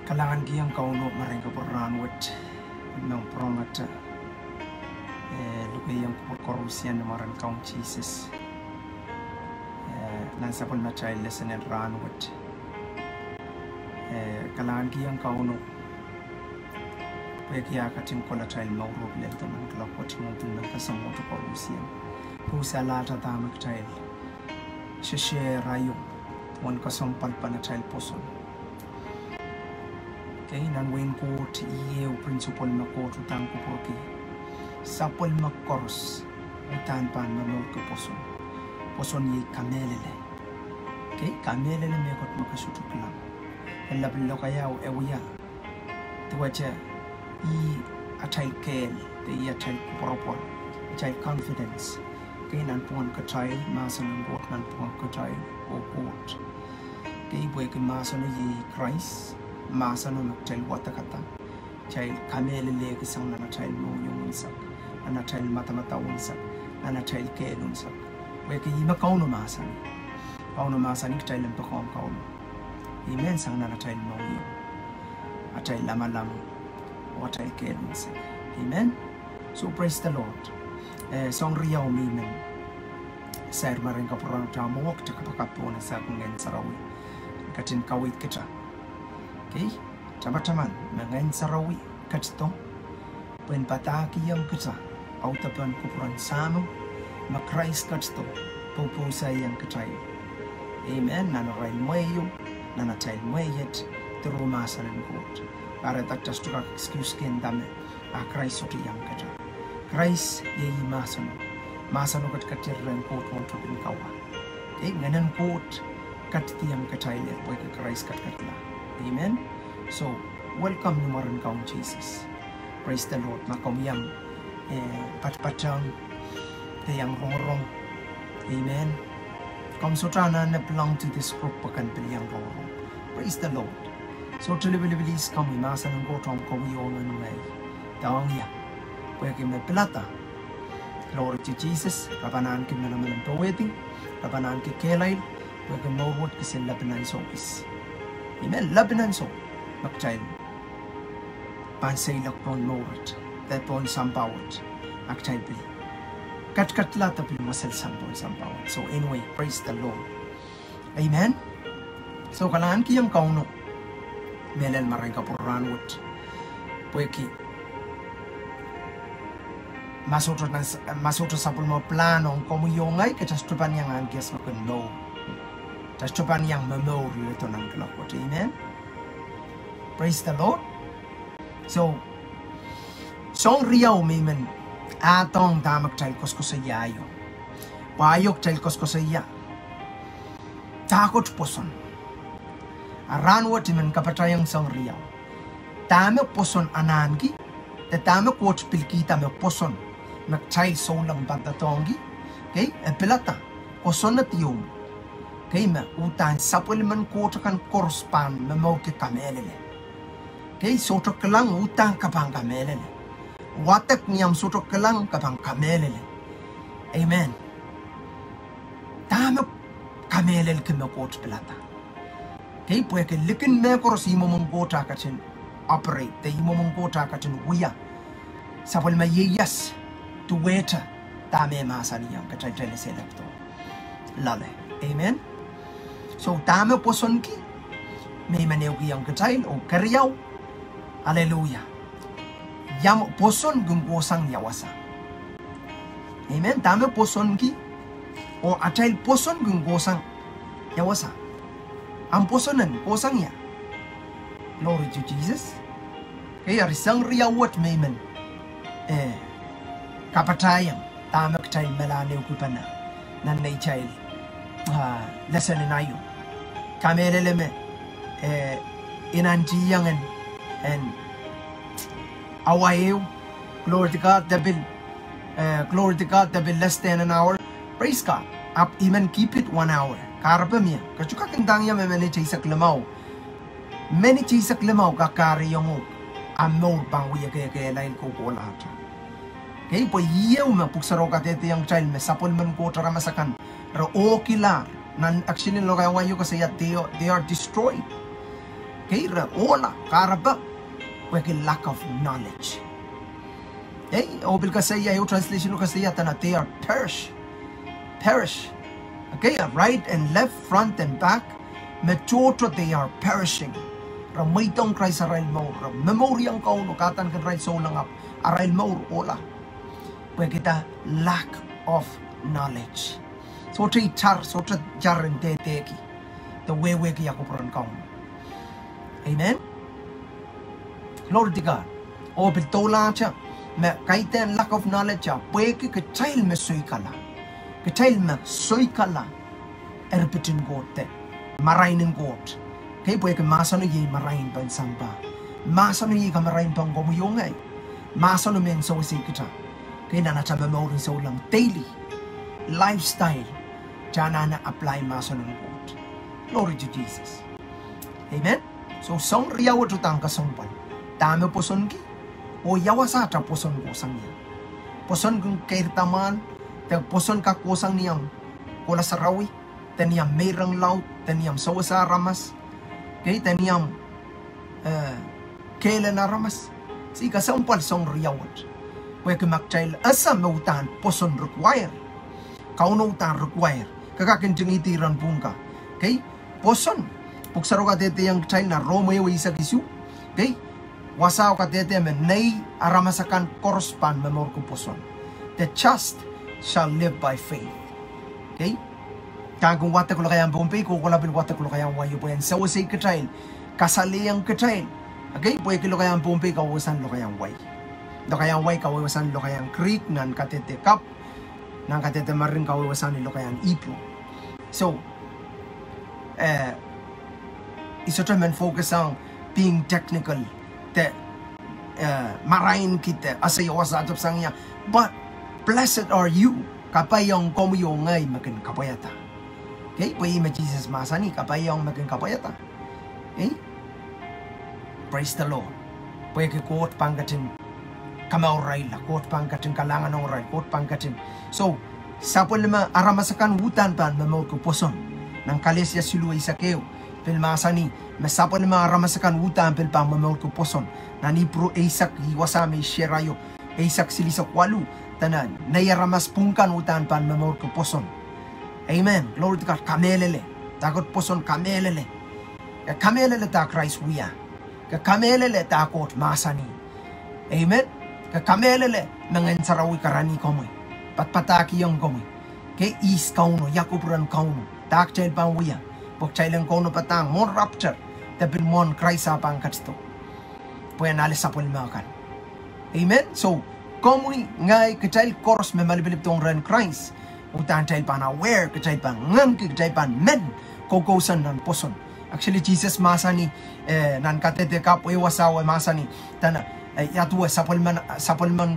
Kalangan giyang kauno maring kapuranwat ng prongata lugayang korusyan na maran kaung Jesus nansapon na child lesson and ranwat kalangan giyang kauno pwede kaya katim ko na child maurog lento ng kalakot ng tunang kasamoto korusyan pusa lata tamag child share rayo wan kasampal pa na child poson kay nan wen ko ti ieu principal na ko tutang ko poki sapol makoros utan pan mamol ko poson yi kamelele kay kamelele me ko makasutuk lang ella billo kaya o ewya tuwacha I atay kel te I atay propor atay confidence kay nan pon ka child masan ng got nan pon ka child o got kay boy ka masan yi Christ masan ng child wata kata child kamelele kisang na child mo yung unsak na child mata unsak na child kel unsak boy ka ima kauno masan ni child ang pakong kauno amen sang na child mo yung atay lama what I can say. Amen. So praise the Lord. Song riyaw mimen. Sir maring kapurang tamok takapakapon sa kungen sarawi. Katin kawit kita. Okay? Taman mangan sarawi katito. Pen pataki yang kita. Autapan kupurang samo. Makrais katito. Pupusa yang kitay. Amen. Nanaray moyo. Nanatay moyet. Turumasan ng God. Para tak just to excuse ken dame a Christ oti yang kaja Christ ye masano kat katir ren ko to bin kawa nganan ko kat tiyang kataile boy ka Christ kat katla amen so welcome you maran kaung Jesus praise the Lord makom yang patpatang te yang rong amen kom sotana na belong to this group pakan yang rong praise the Lord. So tuloy-bilis kami nasa ng gotong kawiyonan ng may tawang iya. Pwede kami pilata. Glory to Jesus. Kapanaan kami naman ng paweding. Kapanaan kami kelay. Pwede kami mawad kasi labanan sokis. Amen. Labanan sok. Magchail. Pansay lakpon mawad. Tapon sampawad. Magchail pili. Kat-katlata pili masal sampon sampawad. So anyway, praise the Lord. Amen. So kalangan kiyang kauno. Melel maring kapuranwat pweki masuto sapul mo plano komu yongay kachastupan yang angkes mo no chastupan yang memory ito ng kalakot amen praise the Lord so song riyaw mimen atong tamak tayo koskosayayo payok tayo koskosaya takot poson Aranwa timen kapatayang sang riyaw. Tame poson anangi, te tame coach pilki tame poson, nagchay so lang bantatongi, okay? Pelata, poson na tiyong, okay? Ma utan sapulman kota kan korospan, mamaw ke kamelele, okay? Soto kelang utan kapang kamelele, watak niyam soto kelang kapang kamelele, amen. Tame kamelele kime coach pelata. Kay puwede likin me koros imo mong gota katin operate te imo mong gota katin uya sapol mayiyas tuweta tame masan yang kacay selekto lale amen so tame pwosonki may manew yang kacay o karyaw hallelujah yam poson gungosang yawasa amen tame pwosonki o atay poson gungosang yawasa ang posonan, posang ya. Glory to Jesus. Kaya risang riyawat mayman. Kapatayang, tamak tayo malaniw ko pa na. Nanay tayo. Lasanin ayo. Kameleleme. Inantiyangan. And awayo. Glory to God, dabil. Glory to God, dabil less than an hour. Praise God. Up even keep it 1 hour. Karapamya, kachuka kindang ya many chisak lamaw. Many chisak lamaw kakari yung amor bang wiya kaya lain ko lahat. Kaya po iyaw man puksaro ka tete yung child me sapol man ko tara masakan. Pero okay lang. Nan actually lo kaya wayo kasi they are destroyed. Okay, ola karaba weke lack of knowledge. Hey, obil kasi yung translation kasi yata they are perish. Okay, right and left, front and back, metoto they are perishing. Ramaitong Christ arail mo, memoryang kau no katan kan right so lang up arail mo ola. Where kita lack of knowledge. So tra jarin teki. The way we ako peran kau. Amen. Lord God. O bitola cha me kaiten lack of knowledge cha. Pweki ke child me suikala. Ke child me suikala. Erpitin gote. Marainin gote. Kaya pweki masano yi marain pan samba. Masano yi ka marain pang gomuyongay. Masano men so si kita. Kaya na memory so lang daily lifestyle. Jana na apply masano ng gote. Glory to Jesus. Amen. So song riyawa tutang kasongpan. Dami pwosonki. O yawasa ta pwoson kosang niya. Pwoson kung kairtaman. Pwoson ka kosang niyam. Kola sarawi. Taniyam merang laut. Taniyam sawasa ramas. Okay, taniyam kailan na ramas. Si kasampal song riyawat. Kaya kumakchail asa mautan pwoson require. Kauno utan require. Kakakinting itiran pungka. Okay? Pwoson. Puksaro ka tete yung child na Romeo isa kisu. Okay? Wasaw ka tete men nay aramasakan korospan memor ko pwoson. The just shall live by faith. Okay? Kung wata ko kayang bumpay ko kulabin wata ko kayang wayo po yan. Sa wasay ka child. Kasali ang ka child. Okay? Puwe kilo kayang bumpay kawasan lo kayang way. Lo kayang way kawasan lo kayang creek nan katete kap. Nan katete marin kawasan lo kayang iplo. So, isotra men focus on being technical. Te marain kita asay wasa atop sangya. But blessed are you kapayong komuyo ngay makin kapayata. Okay, pwede ma Jesus masani kapayong makin kapayata. Okay? Praise the Lord. Pwede kuot pangkatin kamauray la, kuot pangkatin kalangan ng oray, kuot pangkatin. So, sapol lima aramasakan wutan pan mamawag ko pwoson. Nang kalesya siluay sa keo. Pil masani, masapol lima aramasakan wutan pil pang mamawag ko pwoson. Nanipro eisak iwasame sherayo. Eisak silisak walu. Tanan, nayaramas pungkan wutan pan mamawag ko pwoson. Amen. Glory to God. Kamelele. Takot pwoson kamelele. Kamelele ta Christ wiya. Kamelele takot masani. Amen. Kamelele nangan sarawi karani komoy. Patpataki yung komoy. Kay is kauno, yakupuran kauno. Tak chail pang wiya. Pok chailang kauno patang. Mon rapture. Tapin mon Christ apang katsto. Puyan alis sa pulmakan. Amen. So, komoy ngay kachail koros me malibilip tong ren Christ. Utan chail pan aware, kachail pan ngam, kachail pan men. Kokosan nan pwoson. Actually, Jesus masani nan katete kap wasawa masani. Tana, yatuwa sapulman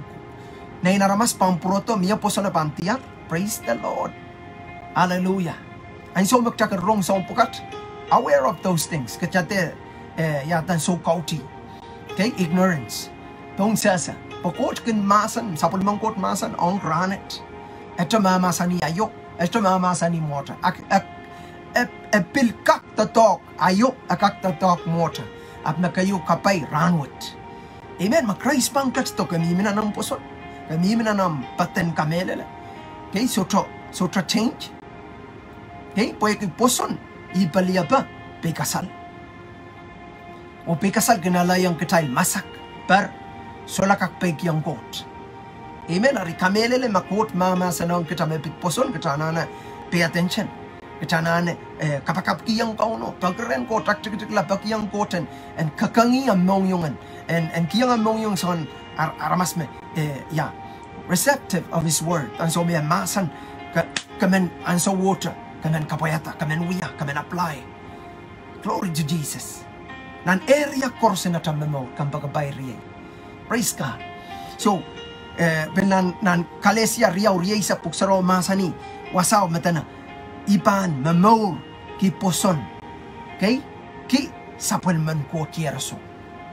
na inaramas pampuroto, miya pwoson na pantiyak. Praise the Lord. Hallelujah. And so magchakar wrong sa umpukat. Aware of those things. Kachate, yatan so kauti. Okay, ignorance. Tong sasa. Pakot kin masan, sapulman kot masan, on granite. Ito mamasani ayok. Ito mamasani mortar. Pilkak tatok ayok akak tatok mortar. At nakayo kapay ranwit. Amen. Makrais pangkat to kami minanam pwoson. Kami minanam paten kamelele. Okay, so change. Okay, pwede pwoson. Ibaliya ba? Pekasal. O pekasal kinalayang kitay masak. Per solakak pekyang kot. Amen. Ari kamelele makot mama sanong kita mepit pwoson. Kita na pay attention. Kita na kapakap kiyang kauno. Pagkaren ko taktik la pakiyang koten. And kakangi among yungan. And kiyang among yung son aramas me. Yeah. Receptive of His word. And so may masan kamen and so water. Kamen kapayata. Kamen wiya. Kamen apply. Glory to Jesus. Nan area korse na tamemo. Kampagabay riye. Praise God. So, nan kalesya riyaw riyay sa puksaro masani. Wasaw matana. Ipan mamor ki pwoson. Okay? Ki sapulman ko tierso.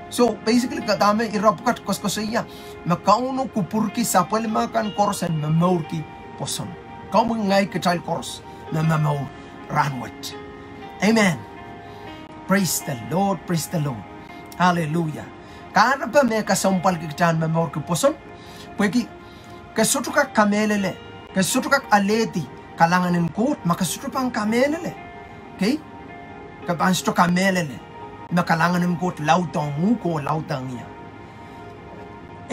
So basically kadame irapkat koskosaya makauno kupurki sapulmakan korsen mamor ki pwoson. Kamu ngay kitay kors na mamor ranwat. Amen. Praise the Lord, praise the Lord. Hallelujah. Karena pa me kasampal kikitan me mor kiposon, pweki kasutuka kamelele, kasutuka aleti, kalanganin kot, makasutupang kamelele. Okay? Kapansto kamelele, makalanganin kot lautang muko lautang niya.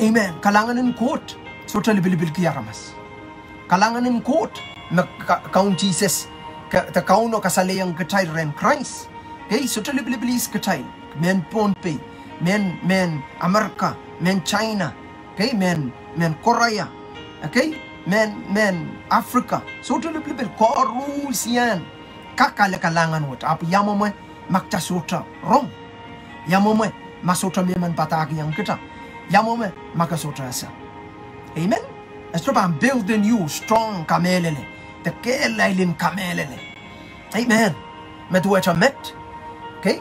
Amen. Kalanganin kot, sota libil kiyaramas. Kalanganin kot, kaun Jesus, ta kauno kasalayang katay ren Christ. Okay? Sota libilis katay, men Ponpe, men Amerika, men China, okay? Men Korea, okay? Men Africa. Sota libil koru siyan. Kakale kalangan wat. Apa yamo mo makta sota rom. Yamo mo masota meman pataki yang kita. Yamo mo makasota asa. Amen. Astro I'm building you strong kamelele. The kelailin kamelele. Amen. Metueta met. Okay.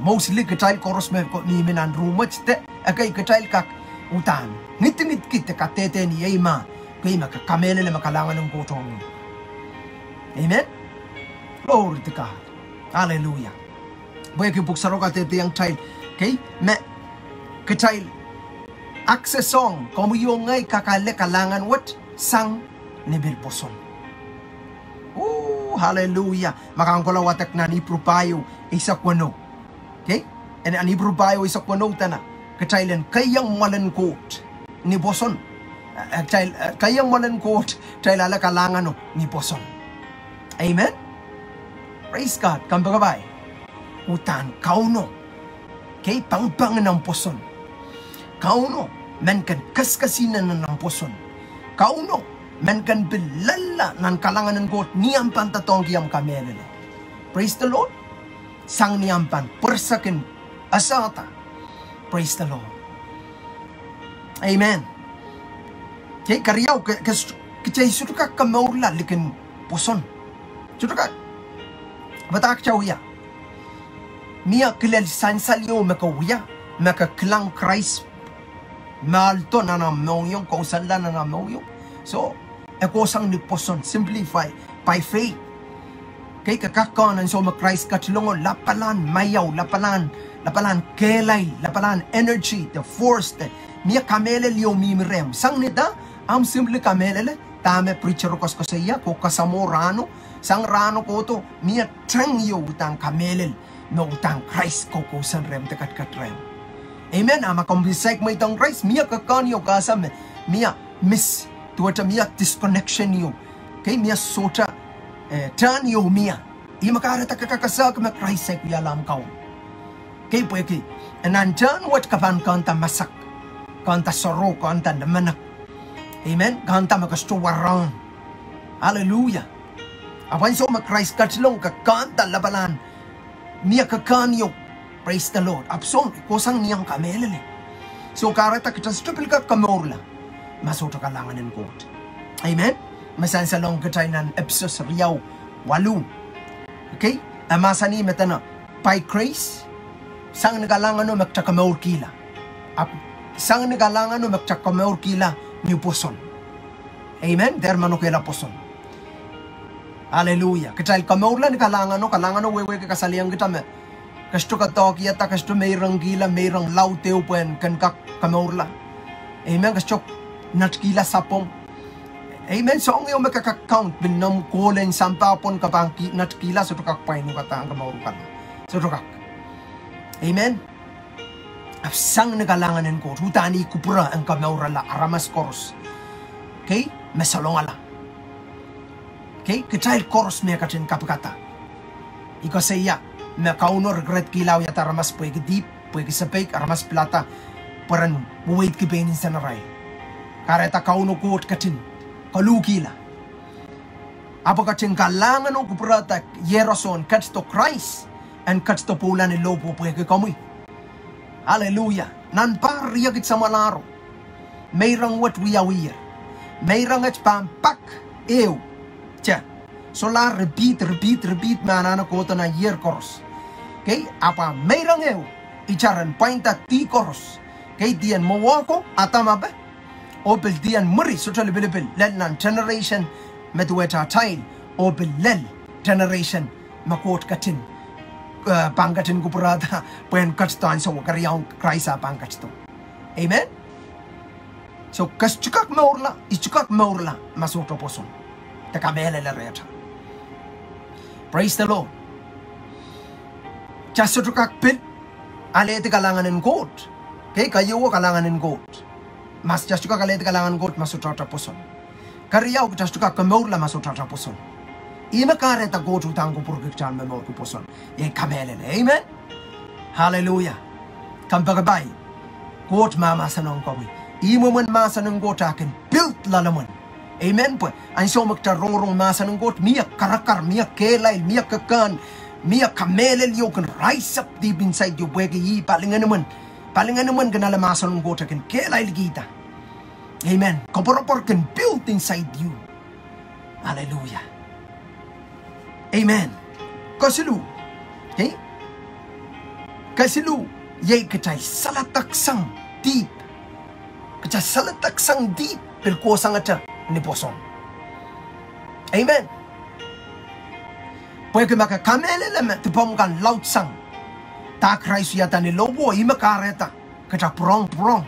Mostly ketail koros me ni menan rumach te. Okay ketail kak utan. Ngit kita katete ni ema. Kaya maka kamelele makalangan ng gotong. Amen. Glory to God. Hallelujah. Boy kipuksaro ka tete yang child. Okay? Me ketail access song komu yung ngay kakale kalangan what sang ni Bilposon. Oh, hallelujah. Makangkola watak na ni prupayo isa kwano. Okay? And ani prupayo isa kwano tana. Ketailen kayang malankot ni Boson. Kayang malankot tailala kalangan no ni Boson. Amen. Praise God. Kambagabay. Utan kauno. Kay pangpang ng poson. Kauno. Men kan kaskasinan ng poson. Kauno. Men kan bilala ng kalangan ng got niyang pantatong kiyam kamelele. Praise the Lord. Sang niyang pan. Persakin asata. Praise the Lord. Amen. Kay karyaw. Kacay suka kamaula likin poson. Suka batak chawya. Mia kilel sansalyo makawya. Makaklang Christ. Malto na namoyong. Kausala na namoyong. So, ako sang niposon. Simplify. By faith. Kay kakakanan so Christ katlungo. Lapalan mayaw. Lapalan kelay. Lapalan energy. The force. Mia kamelel yung mimirem. Sang nida. Am simple kamelele. Tame preacher ko sa iya. Ko kasamo rano. Sang rano ko to, miya trang yo utang kamelel, no utang Christ ko san rem tekat rem. Amen. Ama kumbisek mo itong Christ, miya kakan yo kasam, miya miss, tuwata miya disconnection yo. Kay miya sota, turn yo miya. Ima karata kakakasak ma Christ ay kuyalam kaw. Kay po ki, nandiyan wat kapan kanta masak, kanta soro, kanta namanak. Amen. Kanta makastuwarang. Hallelujah. Awan so Christ katlong kakanta labalan niya kakanyo. Praise the Lord. Apson kusang niyang kamelele. So karata kita stupil ka kamorla. Masoto kalangan ng God. Amen. Masan sa long katay ng episode riyaw 8. Okay? Amasani metana by grace sang nagalangan no magtakamor kila. Sang nagalangan no magtakamor kila ni poson. Amen. Dermano kila poson. Hallelujah. Kacay kamaulan kalangan no wewe kasaliang kita me. Kasto ka toki yata kasto mayroong gila mayroong lauteo puen kan kak kamaurla. Amen. Kasto natkila sapom. Amen. So ang iyong makaka-count binom kulen sampapon kapang natkila so tukak pain mo kata ang kamaurukan. So tukak. Amen. Absang nagalanganin ko. Rutani kupura ang kamaurala aramas koros. Okay? Masalongala. Okay, kecil koros me katin kapakata. Iko saya me kauno regret kilaw yata ramas puig deep, puig sapek ramas plata paran buwait ki benin sa naray. Kareta kauno kuot katin kalukila. Apo katin kalangan no kuprata yerason kat to Christ and kat to pulan ni lobo puig kamoy. Hallelujah. Nan pariyagit sa malaro. Mayrang wat wiyawir. Mayrang at pampak ew. So la repeat manana kota na year course. Okay? Apa mayrang ew icharan painta ti course. Okay? Diyan mawako atama ba? Opel diyan muri so talibilibil lel nan generation metueta tail opel lel generation makot katin pangkatin ko purata puen katstan so karyang Christa pangkatsto. Amen. So kas chukak maurla ichukak maurla masuto poson. Takamele la reta. Praise the Lord. Chasukak pit alete kalangan en goat. Okay, kayo kalangan en goat. Mas chasukak alete kalangan goat masutata poson. Karyaw chasukak maurla masutata poson. Ima kareta goat utang ko purkichan memor ko poson. Ye kamele. Amen. Hallelujah. Kampagabay. Goat mama sanong kawi. Imo man masa ng goat akin built lalaman. Amen po. Ang so magtarorong masa ng goat miyak karakar, miyak kelay, miyak kakan, miyak kamelel you can rise up deep inside you. Bwege yi palingan naman ganala masa ng goat akin kelay ligita. Amen. Kaporapor can build inside you. Hallelujah. Amen. Kasilu. Okay? Kasilu. Yay kacay salataksang deep. Kacay salataksang deep. Pilkosang acha ni poson. Amen. Pwede maka kamele leme tipongkan lautsang. Takray suyata ni lobo ima kareta. Kacay prong.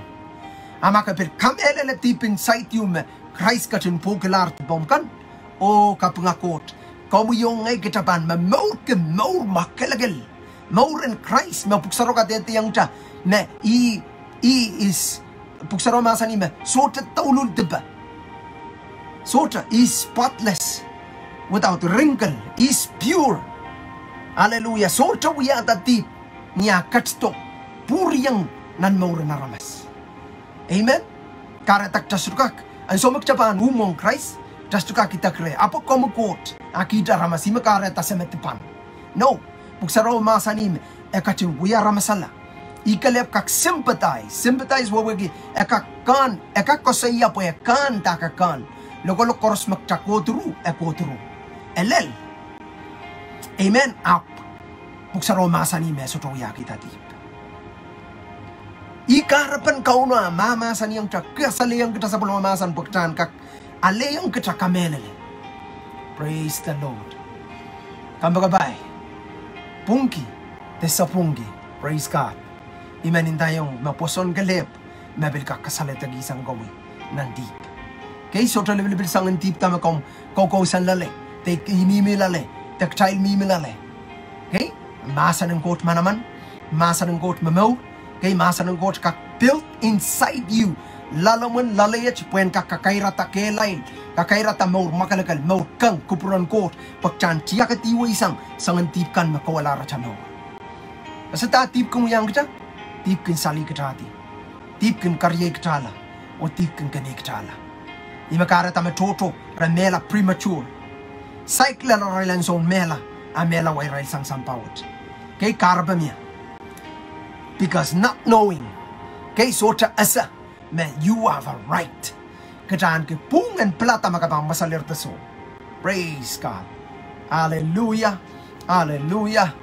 Amaka pil kamele le deep inside you me. Christ kachin pokilar tipongkan. O kapungakot. Kamu yung ngay kitapan maur makalagel. Maur in Christ mapuksaro ka dito yang cha na is puksaro masan ima sota taulul diba. Sota is spotless without wrinkle, is pure. Hallelujah. Sota wiya tati niya katsto puriyang nan maur na ramas. Amen. Karatak tasukak ang somak chapan umong Christ tasukak kita kre apo komukot akita ramas ima karata semetipan. No. Puksaro masanim ekachim wiya ramasala. Ikalep kak sympathize wawagi ekakan ekakosaya po ekan takakan. Logolo koros magtakotru ekotru. Elel. Amen. Up. Puksaro masanim esoto wiya kita deep. Ikarapan kau na mama saniyang chak kasaliyang kita sa pulamasan pagtan kak aleyang kita kamelele. Praise the Lord. Kambagabay. Pungki, tesa pungki. Praise God. Imanin tayong maposon galep, mabil ka kasaletag isang gawi ng deep. Okay, so talabil sang ang deep tama kong san lale, take imimi lale, take child mimi lale. Okay, masa ng goat manaman, masa ng goat mamaw, okay, masa ng goat kak built inside you. Lalaman lalayat, puen kakairata kelay, kakairata maur makalakal, maur kang kupuran kot, pagchan tiyakatiwa isang sangantip kan makawala racha maur. Asa ta tip kung yang kita? Tip kin sali kitati. Tip kin karye kitala. O tip kin kane kitala. Imakarata matoto ramela premature. Cycle la railan son mela, amela way rail sang sampawat. Kay karabamia. Because not knowing, kay sota asa, man, you have a right. Kataan ke pung and plata makabang masalir taso. Praise God. Hallelujah. Hallelujah.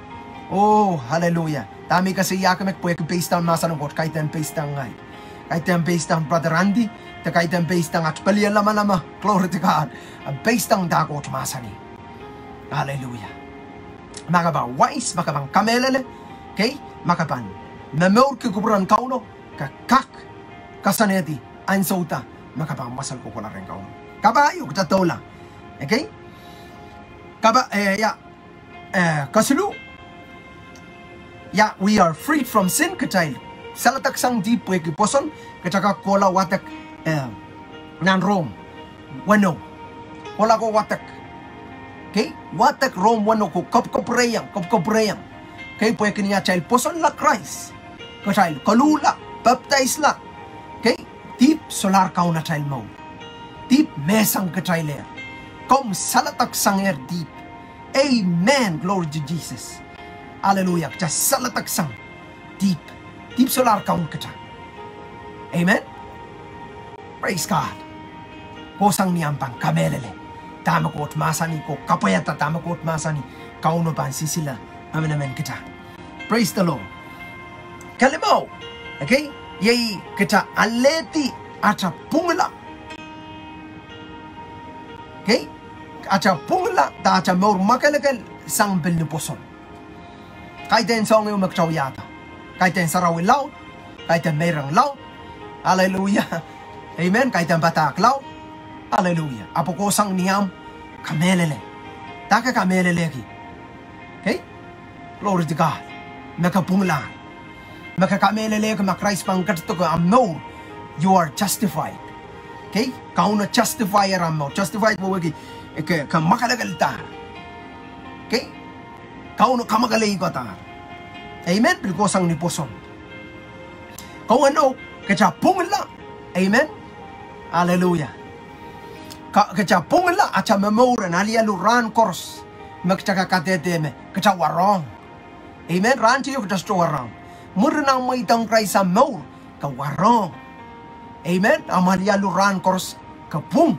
Oh, hallelujah. Dami kasi yakamek po yung based down masa ng God. Kahit yung based down ngay. Kahit yung based down Brother Randy. Kahit yung based down at paliyan lama. Glory to God. Based down dagot masa ni. Hallelujah. Makabang wise, makabang kamelele. Okay? Makabang mamor kikuburan kauno. Kakak. Kasaneti. Ansota. Makabang masal ko na rin kauno. Kabayo, katataw lang. Okay? Kasulu. Yeah, we are freed from sin katay. Salatak sang di pwede poson kataka kola watak nan Rome. Wano. Kola ko watak. Okay? Watak Rome wano ko kopkopreyang. Okay, pwede niya child poson la Christ. Katay kalula, baptize la. Okay? Deep solar kauna child mo. Deep mesang katay ler. Kom salatak sang deep. Amen. Glory to Jesus. Hallelujah. Just salatak sang deep. Deep solar kaun kita. Amen. Praise God. Kosang niyampang kamelele. Tama ko at masani ko. Kapayata tama ko at masani. Kauno pa sisila. Amen kita. Praise the Lord. Kalimaw. Okay? Yay kita aleti acha pungla. Okay? Acha pungla. Ta acha maur makalakal sang bilni poson. Kaiten song yung magchaw yata. Kaiten sarawi laut. Kaiten merang laut. Hallelujah. Amen. Kaiten batak laut. Hallelujah. Apo kosang niyam kamelele. Taka kamelele ki. Okay? Glory to God. Makapungla. Makakamelele ka makrais pang katito ka amno. You are justified. Okay? Kau na justifier amno. Justified mo wagi. Ka makalagaltar. Okay? Kau na kamagalay ko tar. Amen? Pilkosang ni poson. Kau ano? Kachapungla. Amen? Hallelujah. Kachapungla acha memora nalialuran kors. Magchakakateme. Kachawarong. Amen? Rancho yung kachawarong. Murinang may itang Christ sa maur. Kawarong. Amen? Amalialuran kors. Kapung.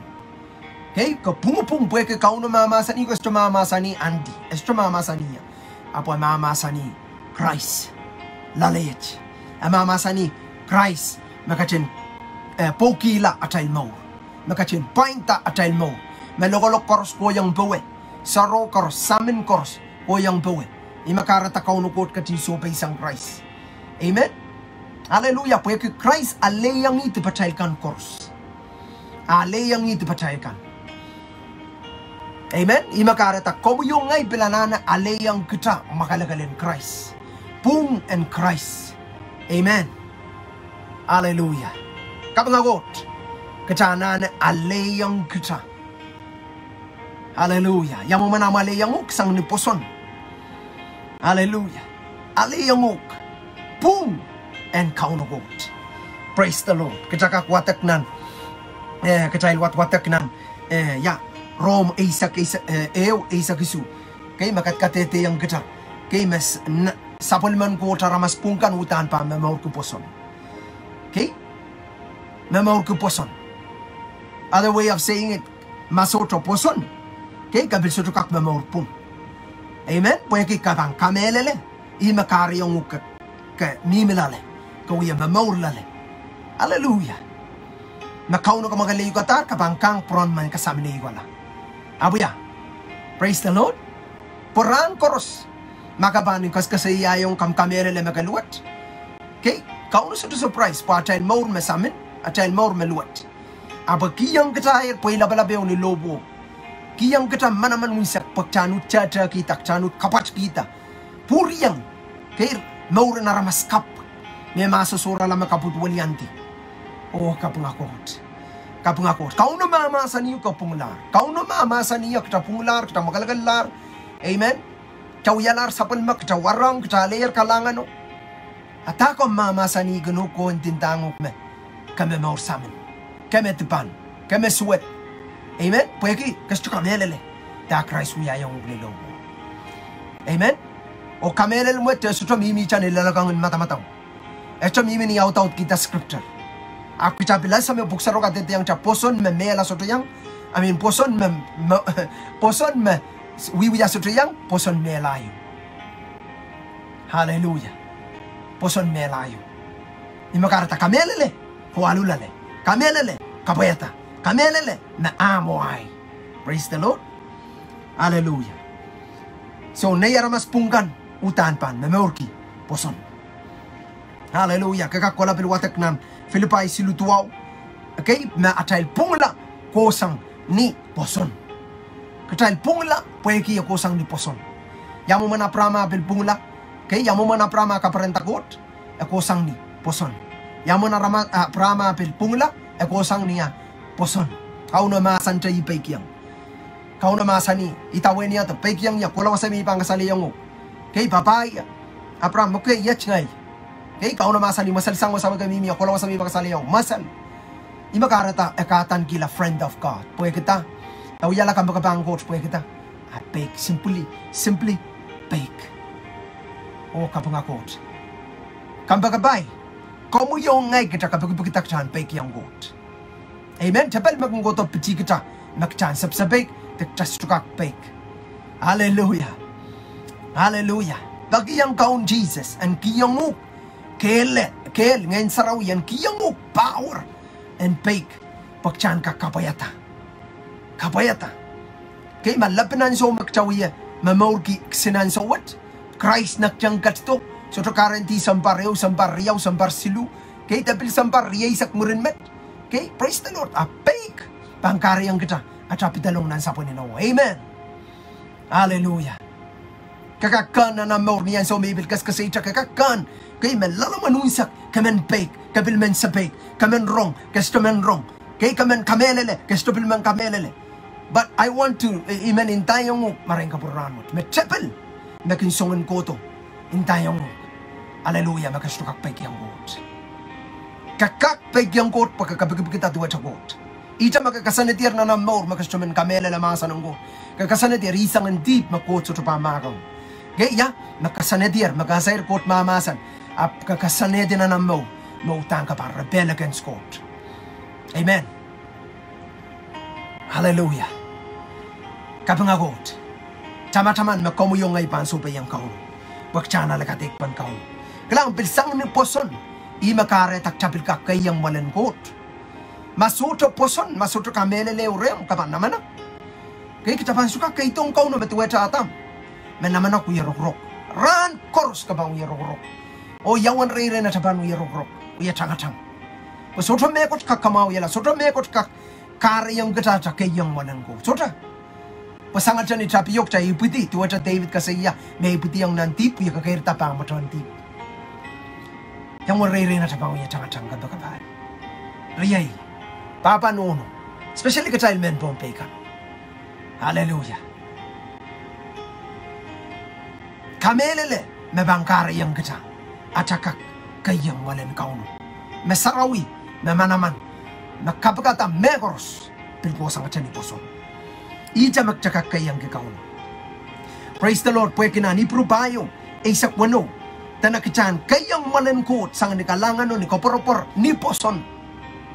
Okay? Kapung-pung. Pwede kau na mamasan. Iko esto mamasan ni Andy. Esto mamasan niya. Apo mamasan ni Christ. Lalayet. Mamasan ni Christ. Makachin pokila atay mo. Makachin painta atay mo. Melogolok koros ko yung bawe. Saro koros, samin koros ko yung bawe. Imakarata kaunukot ka tiso pa isang Christ. Amen? Hallelujah. Pwede Christ alayang ito pataykan koros. Alayang ito pataykan. Amen? Imakarata ko yung ngay bilanana alayang kita makalagalin Christ. Pung and Christ. Amen. Hallelujah. Kapangagot. Kacana alayang kita. Hallelujah. Yang mo manama alayang uk sang niposon. Hallelujah. Alayang uk. Pung and kaunagot. Praise the Lord. Kacakawatak nan. Kacayil watwatak nan. Ya. Rome Isak Isu. Kay makatkatete yang kita. Kay mas sapulman ko taramas pungkan utan pa mamaur ko poson. Okay? Mamaur ko poson. Other way of saying it, masoto poson. Okay? Kabil soto kak mamaur pung. Amen? Pwede kabang kamelele. Imakari yung ka mimilale. Kawia mamaur lale. Hallelujah. Makauno ka magalay ko tar kabang kang pron man kasamin wala. Abuya. Praise the Lord. Porang koros. Makabanin kasi yung kamkamerele magaluat. Okay? Kauno sa surprise po atay maur masamin. Atay maur maluat. Aba kiyang katayar po ilabalabew ni lobo. Kiyang kata manaman wisak pagtanut tata kita tanut kapat kita. Puriyang. Okay? Maur na ramaskap. May masasura lang makaputwalianti. Oh kapungakot. Kapungakot. Kau na mamasa niyo kapunglar. Kau na mamasa niyo kita punglar, kita magalagalar. Amen? Kau yalar sapal mak, kita warang, kita layar kalangan. At ako mamasa niyo gano ko ang tintangok me. Kami maur samin. Kami tipan. Kami suwet. Amen? Pwede kasto kami lele. Da Christ uyayang uglilo. Amen? O kami lele mo ito, suto mimi chan ilalagang mata-mataw. Ito mimi ni out-out kita scripture. Aku capila sa may buksaro ka dito yung poson me mela soto yang. I mean poson me wiwiya soto yang poson me layo. Hallelujah. Poson me layo. Imakarata kamelele hualulale. Kamelele kapayata. Kamelele na amoy. Praise the Lord. Hallelujah. So nayaramas pungkan utan pan me meurki poson. Hallelujah. Kakakola pilwatak nan Philippi silutuaw. Okay? Na atayil pungla kosang ni poson. Katayil pungla pwede kiya kosang ni poson. Yamu man aprama bil pungla. Okay? Yamu man aprama kaparentakot. Kosang ni poson. Yamu na aprama bil pungla. Kosang niya poson. Kau na masan chay pekiyang. Kau na masan ni itawen niya to pekiyang ya kulaw sa mi pangasaliyang mo. Okay? Papay. Apram okay yach ngay. Okay, kau na masal ni masal sang masama kami miya kulaw sa mi pagkasaliyaw masal. Imakarata ekatan kila friend of God. Pwede kita. Awiyala ka makapangkot pwede kita. At bake simply bake. O kapangakot. Kambagabay. Komu yung ngay kita kapagpagkitak chan bake yang got. Amen. Tapal magunggoto piti kita makchan sa bake tektas tukak bake. Hallelujah. Hallelujah. Bagi yang kaun Jesus and kiyang mo Kel ngayon saraw yan kiyang mo power and bake pagchan ka kapayata. Kapayata. Kay malapinan so magchawiya mamaur ki sinan so what? Christ nakjangkat to. So to karanti sampar reo, sampar riau, sampar silu. Okay, tapi sampar riay sak murinmet. Okay, praise the Lord. Apik pangkari yang kita. Acapi talong nan sapon nino. Amen. Hallelujah. Kakakan na namor niyan so maybe kasi kakakan. Okay, melala manunsak kamen pek, kabil men sapek, kamen wrong, kasto men wrong. Okay, kamen kamelele, kasto bil men kamelele. But I want to imen intayong mareng kapuranot. Metepel nakin songen koto intayong. Hallelujah, makasto kak pek yang got. Kakak pek yang got pagkakabig kita tuwa sa got. Ita makakasanetier na namor makasto men kamelele masa nung got. Kakasanetier isang ang deep makot sa tupamakaw. Gaya, makasanetier, makasair kot mamasan. Ap kakasanetier na namo, mautang ka para rebel against God. Amen. Hallelujah. Kapangagot. Tama-taman makomuyong ngay pansupa yung kaon. Wakchana lakatik pan kaon. Kalang pilsang ni poson. Imakare takchapil ka kayang walan kot. Masuto poson, masuto kamelele urem kapan naman na. Kaya kita pansuka kay itong kaon na batuwa sa atam. Men naman ako yarok-rok. Ran koros ka ba ang yarok-rok? O yawan rire na taban ang yarok-rok. Uya chang-chang. O soto mekot kakamaw yala. Soto mekot kakari yung gata kayang wanan ko. Soto. Pasangat siya ni Chapiyok siya ipiti. Tuwa siya David kasi iya. May ipiti yung nantip. Uya kakirta pa ang matantip. Yawan rire na taban uya chang-chang ka ba ka ba? Riyay. Papa nono. Especially ka child men pompay ka. Hallelujah. Kamelele mebangkara yang kita acakak kayang walen kauno mesarawi memanaman nakapagata megoros pilposang achani poson ija magcakak kayang kauno. Praise the Lord. Pwede na ni prubayo isak wano tanakichan kayang walen ko sang nikalangan no ni koporopor ni poson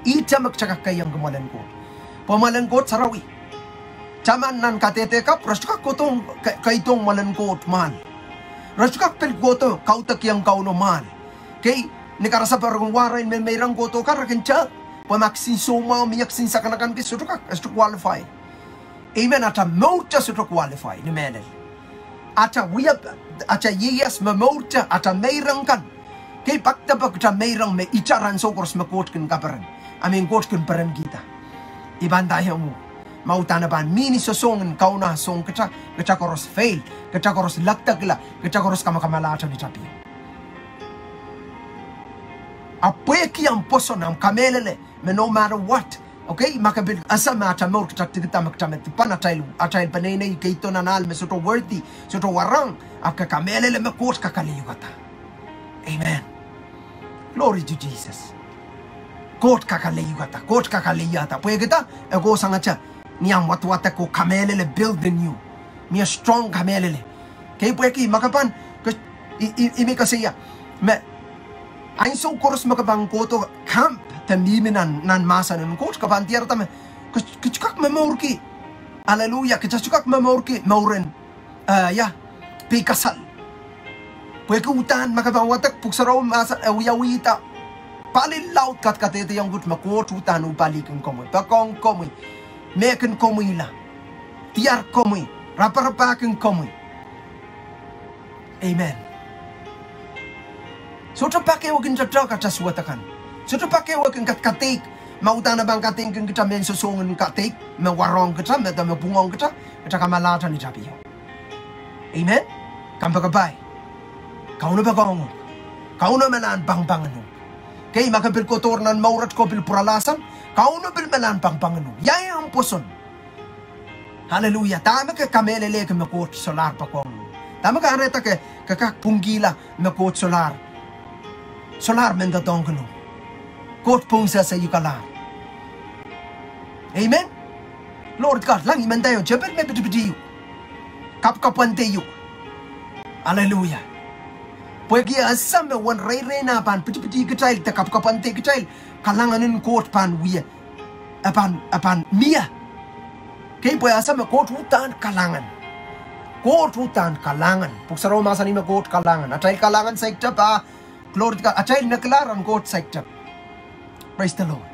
ija magcakak kayang walen ko pamalan ko sarawi chaman nan katete ka prasukak kotong kaitong walen ko man. Rasukak pel goto kautak yang kau noman. Kay nikarasa parang waray may rang goto karakin chat. Pamaksin suma miyaksin sa kanakan kisudukak as to qualify. Amen. Ata mouta to qualify ni menel. Ata wiyab ata yiyas mamouta ata mayrang kan. Kay paktabak ata mayrang may icharan sokors makotkin kaparan. Amin kotkin paran kita. Ibandayan mo. Mautana ban mini sosongan kau na song keca koros fail keca koros laktagla keca koros kamakamalata ni tapi apeki ang poson ang kamelele me no matter what. Okay, makabil asa mata mo keca tigita maktamet panatail atail panene keito nanal me soto worthy soto warang aka kamelele me kot kakaliyugata. Amen. Glory to Jesus. Kot kakaliyugata, kot kakaliyata. Pwede kita ego sangacha niyang watwata ko kamelele build in you. Niya strong kamelele. Kaya po eki makapan imi kasi ya me ain so koros makabang koto camp tamiminan nan masa nan coach kapan tiar tame kachukak memorki. Hallelujah, kachukak memorki mauren ya pikasal. Pwede utan makabang watak puksaraw masa uyawita palilaut katete yang gut makot utan ubalikin komoy pakong komoy meken komoy la tiar komoy raparapakin komoy. Amen. So to pake wakin jajak at aswatakan. So to pake wakin katik mautana bang kating kin kita men susungin katik mewarong kita meta mebungong kita kamalata ni jabiyo. Amen. Kampagabay. Kau na bagong. Kau na melan bang-bangan. Kay makabil kotor nan maurat ko bil puralasan. Kau na bil melan bang-bangan. Yaya ang puson. Hallelujah. Tama ka kamelele ka makot solar pa kong. Tama ka areta ka kakakpunggila makot solar. Solar men datong kano. Kot pungsa sa yukalar. Amen. Lord God, lang iman tayo. Jebel me bitibidiyo. Kapkapan tayo. Hallelujah. Pwede asam wan ray na pan piti kecil tak kapkapan te kecil kalanganin kot pan wiya apan mia. Kay pwede asam kot hutan kalangan. Kot hutan kalangan. Puksaro masa ni kot kalangan. Atay kalangan sekta pa. Lord God, atay naklaran kot sekta. Praise the Lord.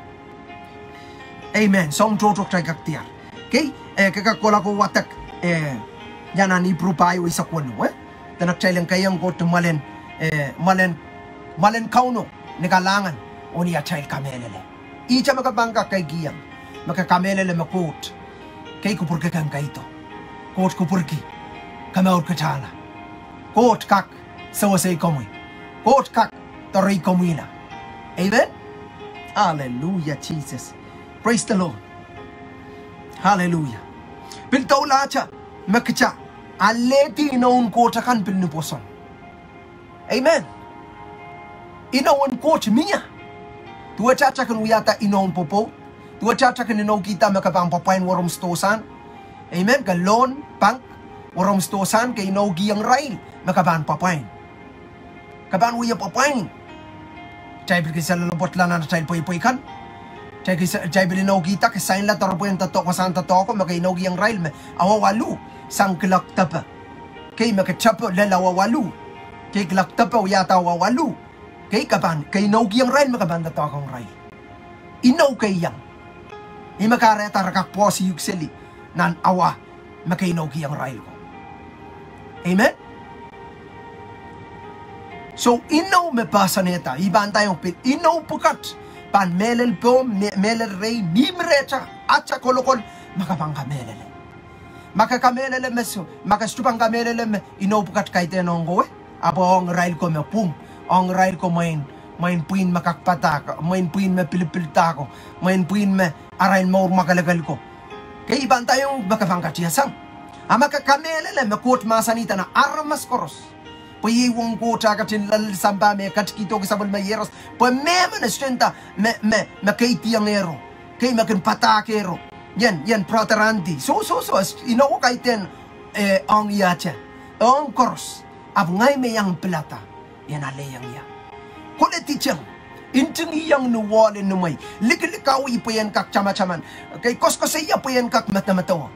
Amen. Song totok tay kaktiar. Kay kakakola ko watak yanan iprupayo isakwano tanak chailen kayang go to malen kauno nikalangan oni ya chail kamelele icha makabangka kay giyang makakamelele makot kay kupurke kang kaito kot kupurki kamaur kachala kot kak sawasay komoy kot kak toray komoyna. Amen. Hallelujah, Jesus. Praise the Lord. Hallelujah. Biltaw lacha makcha aleti inaun kota kan pilnuposon. Amen. Inaun coach miya. Tua chacha kan uyata inaun popo. Tua chacha kan inaw kita makabang papain warom stosan. Amen. Galon bank warom stosan kay inaw giyang rail makabang papain. Kaban uya papain. Chay bil kisa lalabot lang na chay poy kan. Chay bil inaw kita kay la taro po yung tato ko saan tato ko makay inaw giyang rail me awawalu sang kilak tapa. Kay makachapo lalawawalu. Kay kilak tapa uyata awawalu. Kay kaban kay inaw giyang rail makaban tato akong rail. Inaw kay yang. Imakareta rakak po si yukseli nan awa makay inaw giyang rail ko. Amen. So inaw me pasa neta iban tayong pit inaw pukat pan melel po melel rey nimrecha acha kolokol makapangka melele makakamelele meso makastupangka melele me inaw pukat kay tenong gowe apo ong rail ko me pum ong rail ko main puin makakpata main puin me pilipilta ko main puin me arail mo makalagal ko kay iban tayong makapangka tiyasang amakamelele me kot masanita na armas koros Puyewong ko chakatin lal samba me katkito kasabal mayeros pa mema na strenta me kaiti ang ero kay makin patakero yan proteranti so ino kaiten ang yacha ang kors ab ngay me yang plata yan aleyang ya kuleti chang inting yang nuwalin numay liklikaw ipayan kak chama-chaman kay koskosaya payan kak matamatawa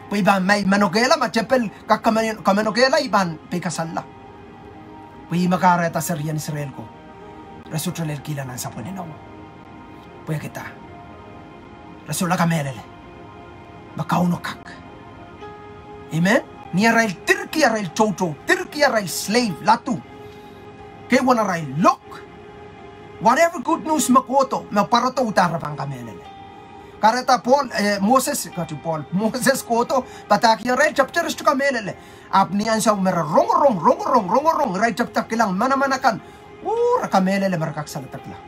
pay ba may manogela machepel kak kamanogela iban pe kasalla Pwede makareta sa riyan Israel ko. Resulta kila ng sapuninaw. Pwede kita. Resulta kamelele. Makaunokak. Amen? Niya rail tirki rail chocho. Tirki rail slave. Latu. Kaya wana rail look. Whatever good news makoto. Maparoto utara pang kamelele. Kareta Moses koto. Pataki rail chapter isto kamelele. Apnian sa umera rong right chapter kilang manamanakan rakamelele marakak salatakla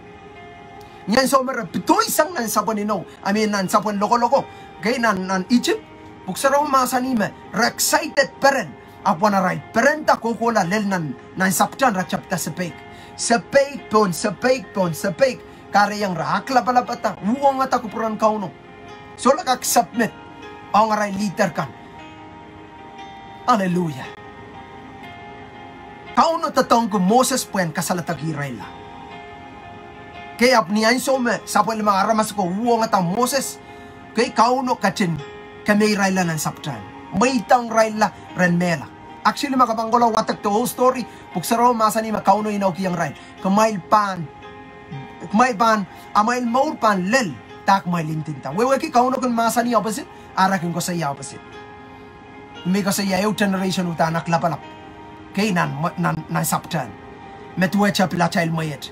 niyan sa umera pitoy sang nan saponino nan sapon loko kay nan Egypt buksaraw masanime excited peren apwana right perenta kokola lel nan saptan ra chapter sepek pon kare yang rakla palapata uong ata kupuran kauno so lakak submit ang aray liter kan. Hallelujah. Kauno tatong ko Moses puen kasalatag Israel. Kaya apnian so me sapol mga aramas ko uong atang Moses kay kauno katin kami Israel nan saptan. May tang Israel renmela. Actually makabanggola watak to whole story puksaro masani makauno inaw kiyang Israel. Kumail pan amail maur pan lel tak may lintinta. Wewe ki kauno kun masani opposite arakin ko sa opposite. May kasi yaw generation uta naklapalap. Kay nan saptan. Metwecha pila child mayet.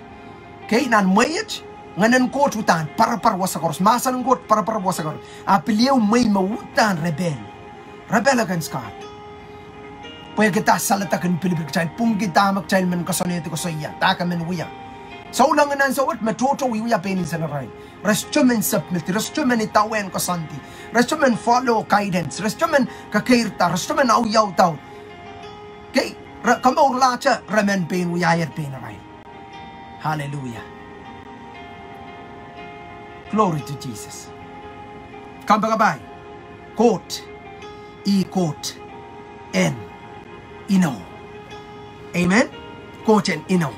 Kay nan mayet nganan ko utan para wasakoros. Masan ko para wasakoros. Apiliw may mautan rebel against God. Pwede kita salatakan Pilipik child. Pung kita mag child man kasonete ko sa iya. Taka men uya. So lang nan sa wat metoto uya penin sa naray. Restumen submit, restumen itawen ko santi, restumen follow guidance, restumen kakirta, restumen auyaw tao. Okay, kamaw lacha remen pain uyayar pain aray. Hallelujah. Glory to Jesus. Kambagabay, quote, quote, and ino. Amen. Quote and ino.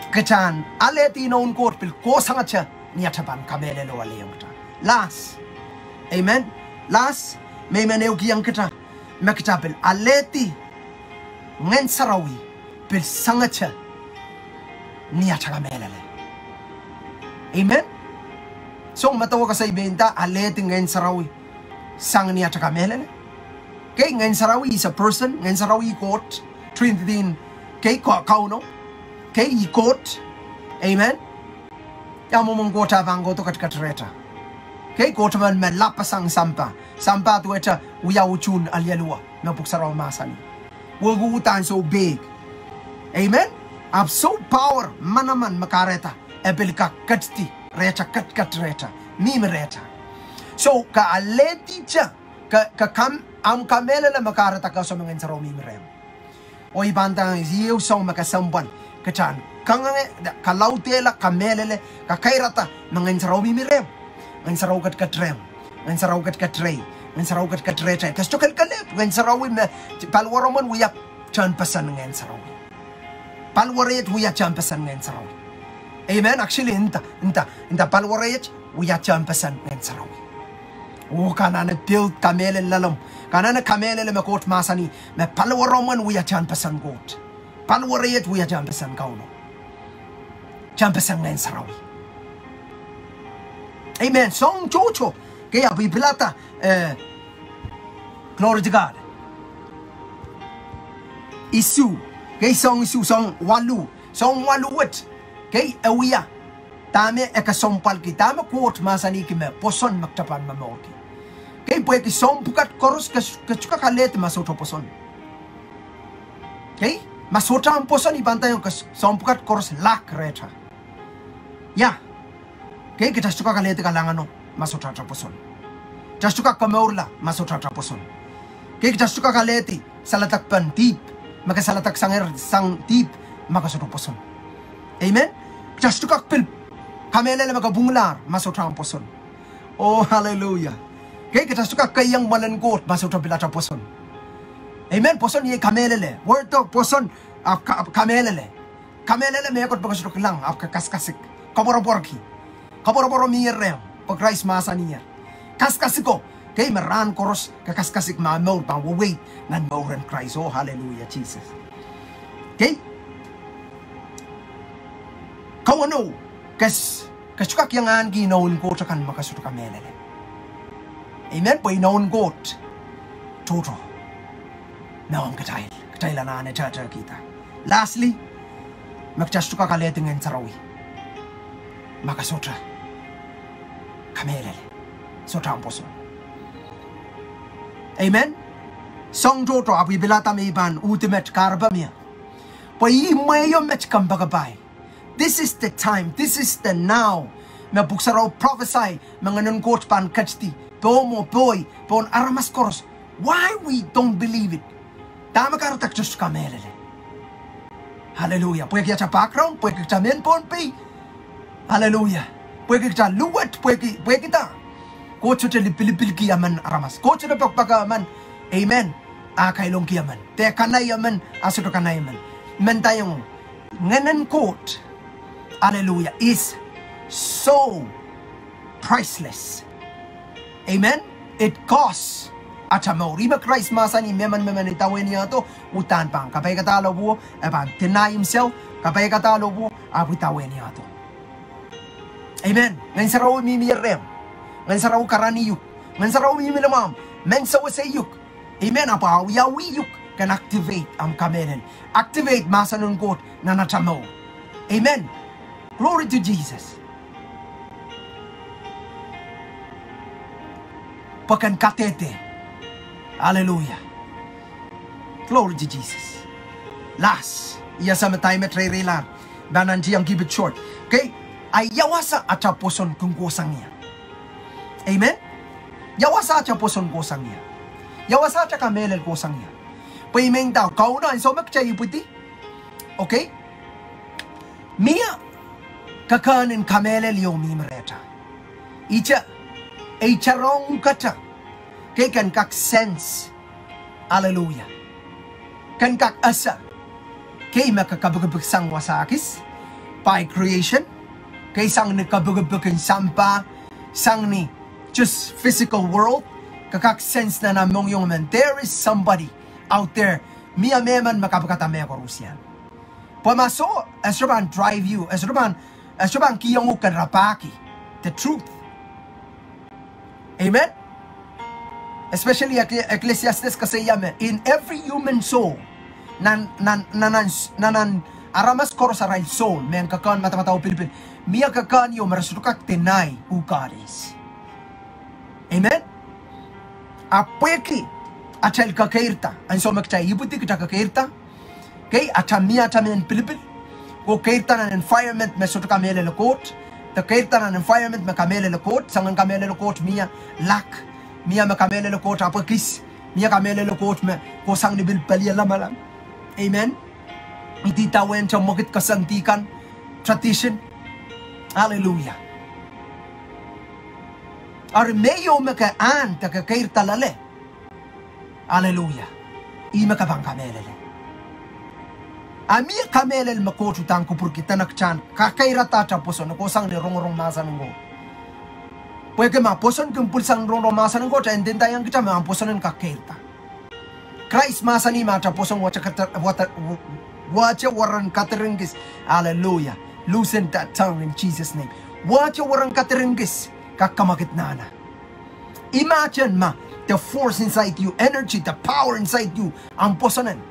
Kachan aleti noon ko pil ko sangatcha niya tapan kamele lo aliyang kita. Last. Amen. Last may manew kiyang kita makitapil aleti ngen sarawi pil sangatcha niya takamele. Amen. So matawa ka sa ibenta aleti ngen sarawi sang niya takamele. Okay, ngayon sarawi is a person, ngayon sarawi court, Trinity, okay, kauno, okay, court, amen. Yamu mong kota bango to katreta. Okay, kota man lapasang sampa to eta uya uchun alialua, na puksaraw masani. Wugutan so big, amen. Ab so power manaman makareta, ebelka katsti, reta katreta, mimreta. So ka aleti cha, ka kam am kamela na makarata ka sa mga insaraw mimrem. O ibandang ziyo song makasamban kachan kangange kalautela kamelele kakairata mga insaraw mimirem insaraw katrem insaraw katrey insaraw katreta kasto kalkalep insaraw me palwaraman wiya chan pasan ng insaraw palwaret wiya chan pasan ng insaraw. Amen. Actually inta palwaret wiya chan pasan ng insaraw. O kanana build kamele lalom kanana kamele le makot masani me palwaraman wiya chan pasan got palwaret wiya chan pasan kauno chan pasan ng insaraw. Amen. Song chocho kaya bibilata glory to God. Isu kay song walu wet kay awiya tame ekasompal ki tame quote masani ki me poson maktapan mamoki kay pwe ki sompukat koros kachuka kalet masoto poson kay masota ang poson ibantay yung sompukat koros lak reta ya kay kita chuka kalet kalangan no masota poson chuka kamorla masota poson kay kita chuka kaleti salatak pantip makasalatak sang tip makasota poson. Amen. Just to kakpil kamele magabunglar masota poson. Oh hallelujah. Kay kita suka kayang malanggot masota bilata poson. Amen. Poson ye kamele word to poson kamele me akot bagasok lang kaskasik kaboro mirem pag Christ masaniya kaskasiko kay maran koros kakaskasik ma-mode pang wait nan moren Christ. Oh hallelujah Jesus. Okay? Kau ano kasuka kyangan ginaon ko sa kan makasuto kamelele. Amen po inaon ko toto naon katay na ne chacha kita. Lastly magchastuka kaleting en sarawi makasutra kamelele sota amposo. Amen. Song toto api bilata me iban ultimate karbamia. Pai mayo met kambagabay. This is the time. This is the now. Na buksaraw prophesy mga nungkot pan kachti. Pomo boy pon aramas koros. Why we don't believe it? Tama karatak just kamelele. Hallelujah. Pwede kita background, pwede kita menpon pay. Hallelujah. Pwede kita luwet, pwede kita. Kocho te lipilipil kiyaman aramas. Kocho te pagpagaman. Amen. Akailong kiyaman. Te kanayaman asuto kanayaman. Mentayong nganan quote. Hallelujah is so priceless. Amen. It costs atamo. Rima Christ masani meman itawen niya to utan pang kapay katalo po eban deny himself kapay katalo po abitawen niya to. Amen. Ngayon sa raw mimirem. Ngayon sa raw karaniyuk. Ngayon sa raw mimilamam. Men sa wasayuk. Amen. Apa yuk can activate ang kamelen. Activate masanong quote na natamo. Amen. Glory to Jesus. Pakan katete. Hallelujah. Glory to Jesus. Last. Iya sa matay metrerilar. Bananji ang keep it short. Okay? Ay yawasa at poson kung kusang niya. Amen? Yawasa at poson kusang niya. Yawasa at kamelel kusang niya. Paimeng daw. Kauna ang somak siya iputi. Okay? Mia. Kakanin kamelel yung mimareta. Icha. Ay charong kata. Kay kan kak sense. Hallelujah. Kan kak asa. Kay makakabagabagsang wasakis. By creation. Kay sang nakabagabagang sampa. Sang ni just physical world. Kakak sense na namong yung man. There is somebody out there. Mia meman makabagatame ako Rusian. Pamaso. Esraban drive you. Esraban kiyong ukan rapaki. The truth. Amen? especially Ecclesiastes kasi yame, in every human soul, nan aramas korsaray soul, men kakan mata-mata Pilipin, miya kakan yo marasukak tenay who God is. Amen? Apweki achal kakairta, and so makchay ibuti kita kakairta, kay achamia chamen Pilipin, o kairta an environment mesutuka mele lakot, the kairta an environment makamele lakot, sangan kamele lakot miya lak, miya makamele lakot apakis, miya kamele lakot me kosang nibil palia lamalang. Amen? Hindi tawen sa mukit kasantikan tradition. Hallelujah. Ar meyo makaan takakair talale. Hallelujah. Ima ka bang kamelele. Ami kamelel makotu tangko porque tanakchan kakairata cha poson ko sang ni rong masan ngo. Pwede ma poson kung pulsang rong masan ngo ta endentayang kita ma posonen kakairta. Christ masani ma cha poson wacha waran kateringis. Hallelujah. Loosen that tongue in Jesus' name. Wacha waran kateringis. Kakamakit nana. Imagine ma, the force inside you, energy, the power inside you, ang posonan.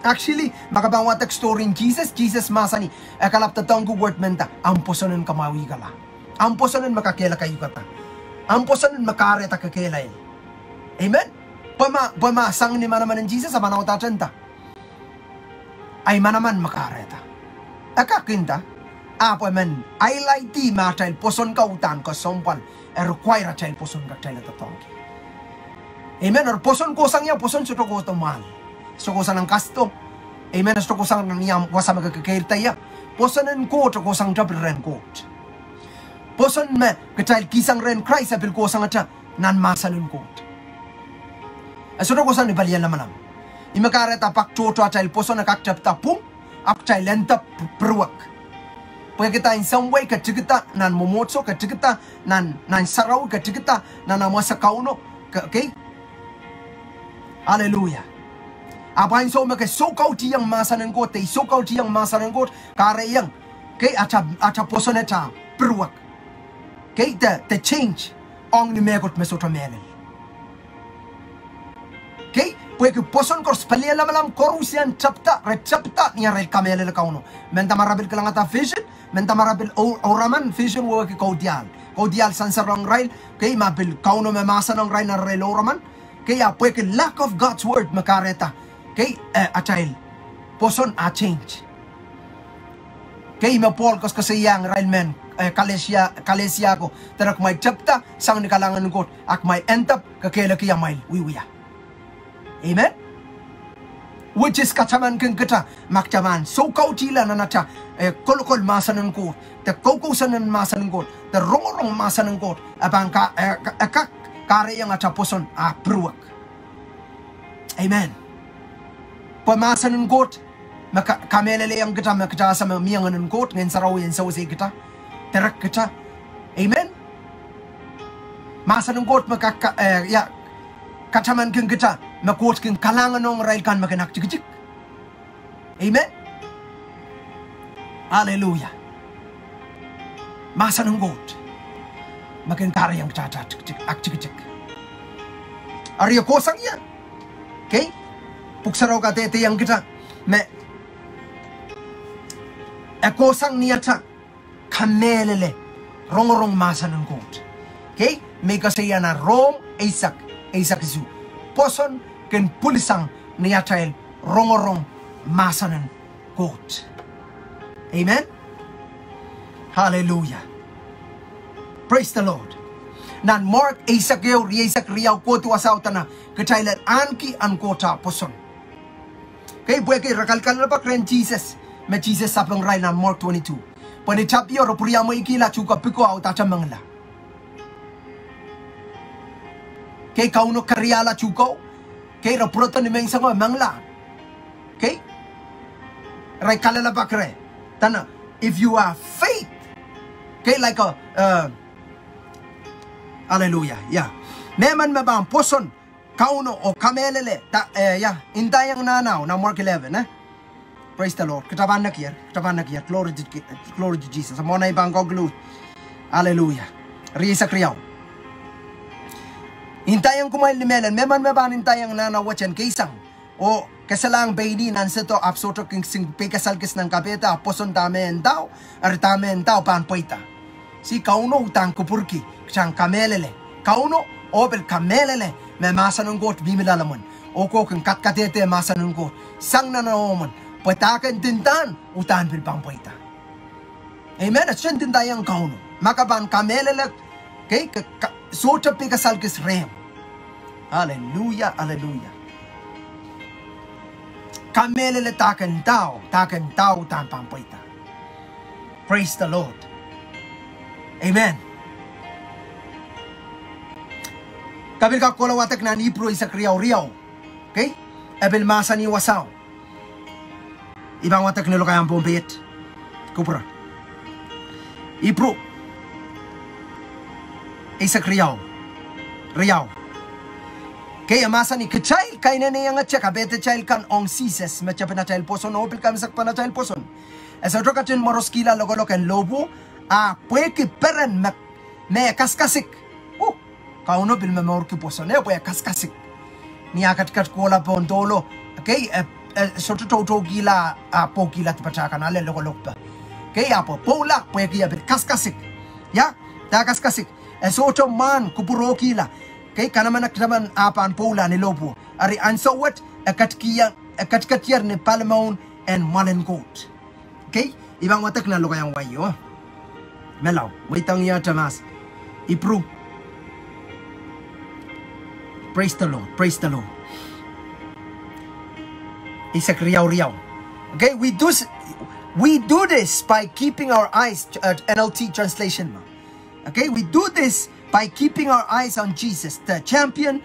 Actually, makabawatak story in Jesus masani, akalap ta tanggu word menta, ang posonan kamawi kala. Ang posonan makakela kayo kata. Ang posonan makareta kakelain. Amen? Pama sang ni manaman ng Jesus, sa manaw tachanta. Ay manaman makareta. Akakinta, men, I like di ma child poson ka utan ka sompal require a child poson ka child tatongki. Amen. Or poson ko sang ya poson suto ko to mal. So ko sang kasto. Amen. So ko sang niyam wasa magkakairta ya. Posonen ko to ko sang double ren ko. Poson me ka child kisang ren Christ apil ko sang acha nan masalun ko. So ko sang ni balian naman. Imakareta pak choto a child poson na kakchap tapung ap child lenta pruwak. Pwede kita in some way kachikita nan momotso kachikita nan saraw kachikita nan namasa kauno, okay? Hallelujah. Apain so make so kauti yang masa ng got, so kauti yang masa ng got kare yang, okay? Acha posoneta pruwak, okay? The change ong ni megot mesotamel, okay? Pwede poson kors palia lamalam korusian chapta niya rel kamele la kauno. Menta marabil kalangata vision. Menta marabil oraman vision wo ki kaudial sansarong rail kay mabil kauno memasa ng rail na rail oraman kaya pwede lack of God's word makareta kay achail poson a change kay mapol kos kasi yang rail men kalesia ko tarak may chapta sang ni kalangan ko ak may entap kakela kiya mail wiwiya. Amen. Which is kachaman keng kita makchaman so kautila na nacha kolokol masanan ko the kokosanan masanan ko the rong masanan ko abang akak kare yang acha poson a pruwak. Amen. Pamasanan ko kamelele yang kita makcha sa miyangan ko ngin saraw yan sa usi kita terak kita. Amen. Masanan ko kachaman keng kita makot keng kalangan ng rail kan makanak chik. Amen. Hallelujah. Masa ng got makin karayang chacha chik. Ariyo kosang yan. Okay? Puksaraw ka tete yang kita me kosang niya cha kamelele rong masa ng got. Okay? May kasi yan na rong Isaac isu poson ken pulisang niya child rong masanan got. Amen. Hallelujah. Praise the Lord. Nan Mark Isaac riyaw ko tu asaw tana kachailan anki an kota poson. Kay buhay kay rakalkal na pa kren Jesus me Jesus sapang ray na Mark 22. Pani chapyo ro puriya mo ikila chuka piko au tacha mangla. Kay kauno karyala chuko, kay raproto ni meng sango mangla. Okay? Ray kalala bakre. Tana, if you have faith, okay, like hallelujah, yeah. Meman mabang poson, kauno o kamelele, intayang nanaw na Mark 11, eh? Praise the Lord. Kitaban na kier. Glory to Jesus. Amo na ibang goglu. Hallelujah. Riya sa kriyaw. Intayang kumail limelan, meman meban intayang nana wachen kaisang. O kasalang baini nan seto absoto king sing pekasal kis ng kapeta poson tamen tao ar tamen tao pan poita. Si kauno utang kupurki ksang kamelele. Kauno obel kamelele me masanong got bimilalamon. Oko kang katkatete masanong got sang nanaomon. Patakan tintan utan bil pang poita. Amen. At siya tintayang kauno. Makaban kamelele kay sota pekasal kis rem. Hallelujah, hallelujah. Kamelele takan tao tan pampoita. Praise the Lord. Amen. Kabil ka kola watak na nipro isa kriyaw-riyaw. Okay? Ebil masa ni wasaw. Ibang watak nilo kayang pompet. Kupra. Ipro. Isa kriyaw. Riyaw. Kaya masa ni kecil kaina na yang ngecek abete child kan ong sises macam na child poson opil kam sak pana child poson esa to katin moroskila logoloken lobo a pueki peren me kaskasik kauno bil memor ki poson e pueki kaskasik ni akat kola pon tolo okay soto to gila a po gila tipachaka na le logolokpa kaya po pola pueki abit kaskasik ya ta kaskasik esoto man kupuro kila kay kanamanak naman apan pola ni lobo ari ansawat akatkatier ni palmon and malenkot okay ibang watak na lokayang wayo melaw waitang ya tamas ipru praise the Lord isak riyaw okay we do this by keeping our eyes at NLT translation okay we do this by keeping our eyes on Jesus, the champion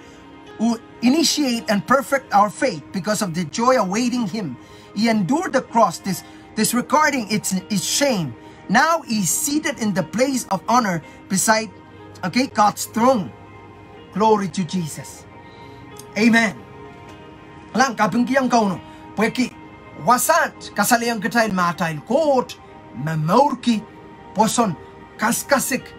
who initiate and perfect our faith because of the joy awaiting him. He endured the cross, this recording its shame. Now he's seated in the place of honor beside God's throne. Glory to Jesus. Amen. Lang kapingkiyang kauno. Pweki wasat kasaliyang kitail matail kot memorki poson kaskasik.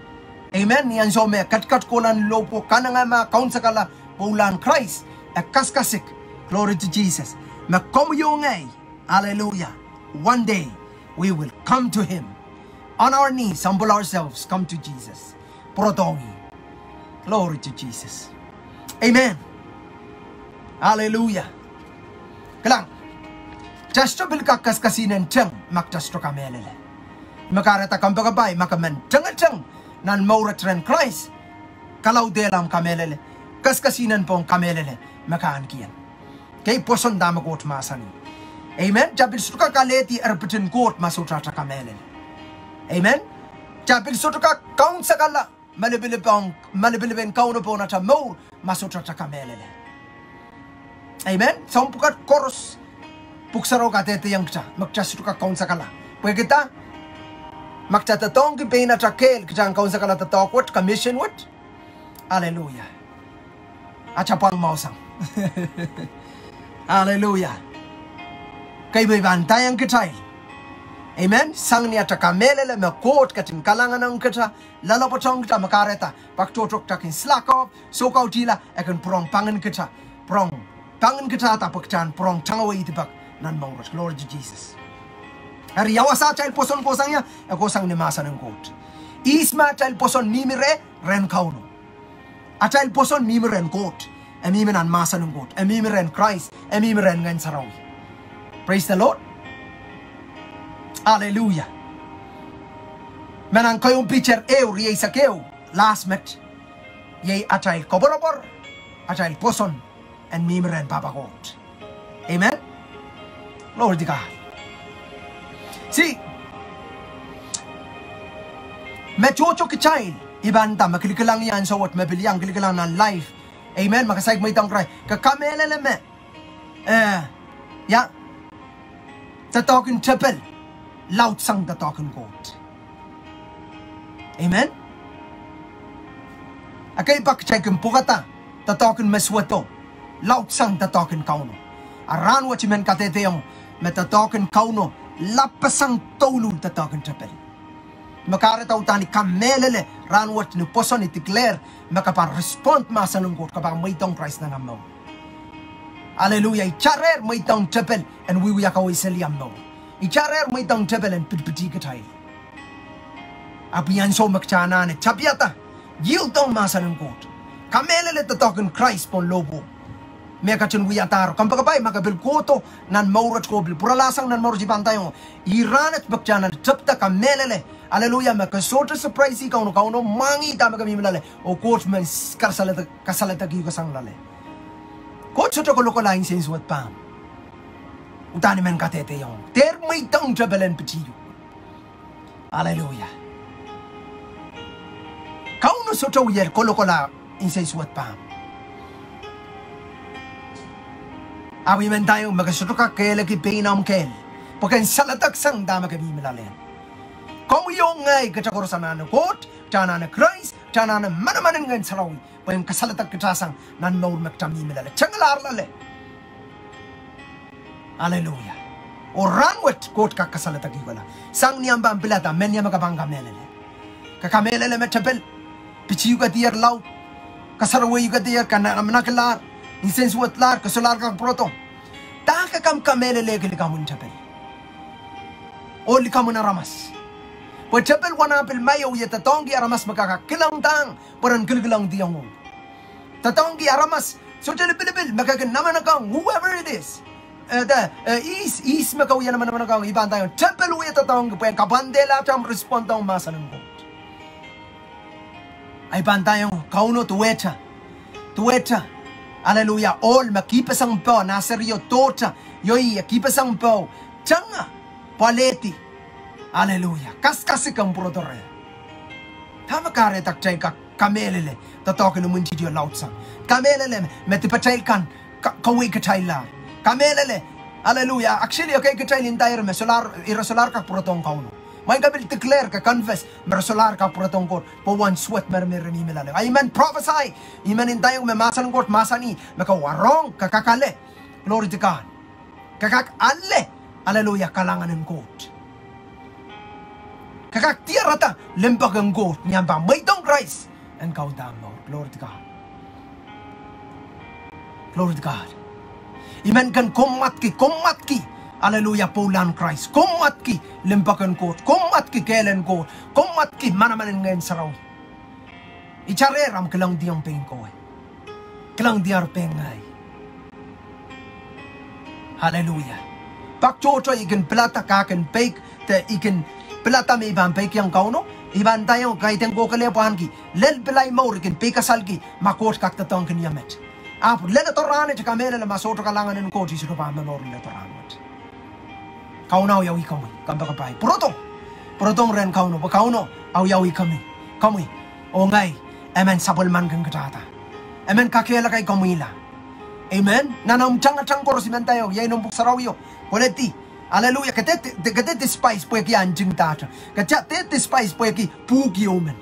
Amen. Niyan so me kat kolan lopo kananga ma kaun sakala pulan Christ a kaskasik. Glory to Jesus. Ma komyongay. Hallelujah. One day we will come to him. On our knees, humble ourselves, come to Jesus. Protongi. Glory to Jesus. Amen. Hallelujah. Kalang. Just bil ka kaskasinen teng maktasto kamelele. Makarata kampagabay makamen teng nan mauratren Christ kalau dalam kamelele kaskasinan pong kamelele makaan kian kay poson dama kot masani amen jabil suka kaleti erpetin kot masutrata kamelele amen jabil suka kaun sakala malibilibeng kauno po na tamo masutrata kamelele amen sampukat koros puksaro katete yang cha magchasuka kaun sakala pwede magtatatong ki pena trakel kijang kaun sa kalatatok wat commission wat hallelujah achapang mausang hallelujah kay may bantay ang kitay amen sang niya trakamelele makot kating kalangan ng kita lalapotong kita makareta paktotok takin slakop sokaw tila akan prong pangan kita tapakchan prong tangaway itibak nan maurat. Glory to Jesus. Hari yawasa child poson kosangnya kosang ni masa ng kot. Isma child poson mimire ren kauno. A child poson mimiren kot. Mimiran masa ng kot. Mimiren Christ. Mimiren ngayon sarawi. Praise the Lord. Hallelujah. Menang kayong pitcher yay sa keo last match. Yay a child koborobor. A child poson and mimiren papa kot. Amen. Lord God. See, mechocho ki child ibanta makilikalang yan sa what mabiliang kilikalang na life. Amen. Makasayag mo itang cry. Kakamelele me. Ya. Tatokin chapel. Loud sang tatokin God. Amen. Akay pakchekin pukata. Tatokin meswato. Loud sang tatokin kauno. Aran what you men kateteyong. Metatokin kauno. Lapasang tolul tatakin chapel. makare tau tani kamelele ran wat ni poson ni declare makapan respond masa ng God kapag may tong Christ na ngamaw. Hallelujah. Icharer may tong tepel and we ka wiseli amaw. Icharer may tong tepel and pitpiti katay. Apiyan so makchana ne chapiata yield tong masa ng God. Kamelele tatokin Christ pon lobo. Meka chun wiyataro kampagabay makabil koto nan maurat ko bil puralasang nan maurji bantayo iranet bakjana chapta kamelele. Hallelujah. Makasota surprise ikaw no kauno mangi tama kami milale o coach man kasalata ki kasang lale. Coach soto ko loko lain sense wat pam. Utani men katete yon. Ter may tong trabelen petiyo. Hallelujah. Kauno soto yer ko loko la in sense wat pam. Awi men tayo magasoto ka kele ki pinam kel. Pakan salatak sang dama kami milale. Kau yung ngay kategori na kot, cana na Christ, cana na mana-mana ngayon sarawi, pa yung kasalatak katasang nan maur magtami milale, changalar lale. Hallelujah. Orang wet kot kakasalatak iwala. Sang niyang ba ang pilata, men niya magabangga melele. Kakamelele metapel, pichi yung katiyar law, kasarawi yung katiyar, kanamanakilar, insensuat lar, kasular kang proto. Takakam kamelele kilikamun tapel. O likamun na ramas. Pagkapil wanapil mayo ya tatongi aramas makakakilang tang parang kilkilang diyang tatongi aramas so tilibil makakin naman akang whoever it is is makaw yan naman akang ibang tayo temple ya tatongi pa kabandela tam respond tang masa ng God ay bantayo kauno tuweta hallelujah all makipasang po naseryo tota yoy akipasang po changa paleti. Hallelujah. Kas kang purotore. Tama kare takchay ka kamelele. Tatokin mo munti diyo lautsang. Kamelele metipachay kan kawi kachay la. Kamelele. Hallelujah. Actually okay kachay lintayr me solar ka purotong kauno. May kabil declare ka confess mer solar ka purotong ko po one sweat mer milale. Amen prophesy. Amen intayong me masan ko masani makawarong kakakale. Glory to God. Kakakale. Hallelujah kalangan ng God. Kakak tiarata lembagang God nyamba may tong Christ and kau damo. Glory to God. Glory to God. Iman kan komat ki hallelujah pulan Christ komat ki lembagang God komat ki kelen God komat ki manamanin ngayon saraw ichareram kelang diang pengko kelang diar pengay hallelujah pakchocho ikan plata kaken pek te ikan pelata may ibang pek yang kauno iban tayo kahit ang kukalipahan ki lel pelay maurikin pekasal ki makot kaktatong kinyamet apo lel torane te kamera la masoto kalangan ng koti sudo pa mamor le toranot kauno yawi kami kamba kapay protong ren kauno ba kauno aw yawi kami o ngay amen sapulman kang katata amen kakela kay kamila amen nanam changa koros iman tayo yay nung buksarawiyo koleti. Hallelujah. Katete spice po ki anjing tata. Katete spice po ki pugi omen.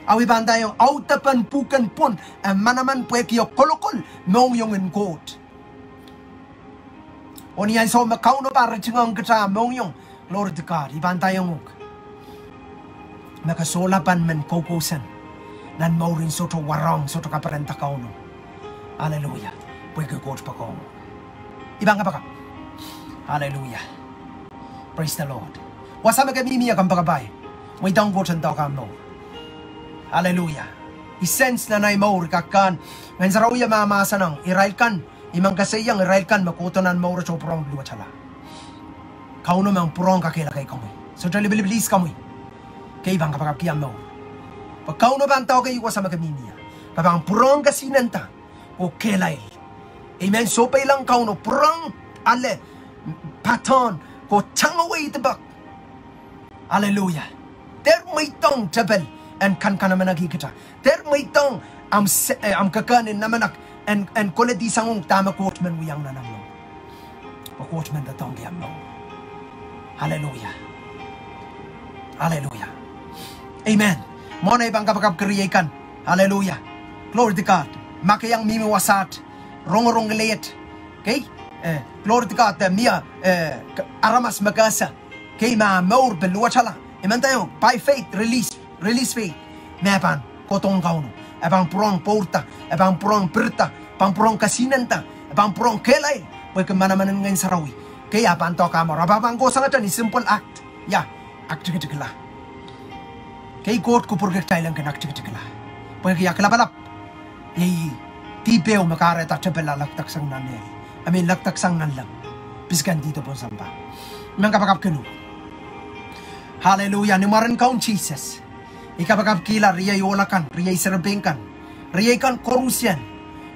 Awi bandayo autapan pukan pon manaman po ki kolokol nong yung in court. Oni ay so makauno para chingang kata mong yung Lord to God. Ibantayo ngok. Makasolapan men kokosan. Nan maurin soto warang soto kaparenta kauno. Hallelujah. Po ki court pa ko. Ibang ka. Hallelujah. Praise the Lord. Wasama kami miya kang pagabay. May tanggotan tao ka mo. Hallelujah. I-sense na naimawr kakan. Ngayon sa rauya mamasa ng irailkan. Imang kasayang irailkan makutonan mawr so purong luwa chala. Kauno mang purong kakila kay kami. So talibilibilis kami. Kay ibang kapagapkiyan mo. Pag kauno ba ang tao kayo wasama kami miya. Kapag purong kasinanta. O kelay. Amen. So pa ilang kauno purong ale paton. Ko changaway tebak. Hallelujah. Ter may tong tabel and kan naman nagkikita. Ter may tong am kakanin naman and koledi sangong tama quote man wiyang nanang mo. O quote man datong kiyang mo. Hallelujah. Hallelujah. Amen. Mo na ibang kapagkariyakan. Hallelujah. Glory to God. Makayang mimiwasat. Rong leyet. Okay? Glory to God, mia aramas magasa kay ma maur beluatala Amen tayo. By faith, release faith. Mepan, kotong kauno. Abang purong porta, abang purong perta, abang purong kasinanta, abang purong kelay. Pwede mana-manan ngayon sarawi. Kaya panto kamar. Abang ko sangat ni simple act. Ya, act cik-ciklah. Kaya kot ko purgek tayo lang kan act cik-ciklah. Pwede kaya kalap-alap. Yay, tipeo makareta cepela laktak sang nanel. Amin laktak sang nanlang. Piskan dito po samba. Mangkapakap kenu. Hallelujah. Nimaran kaun Jesus. Ikapakap kila riyay olakan, riyay serabengkan, riyay kan korusyan.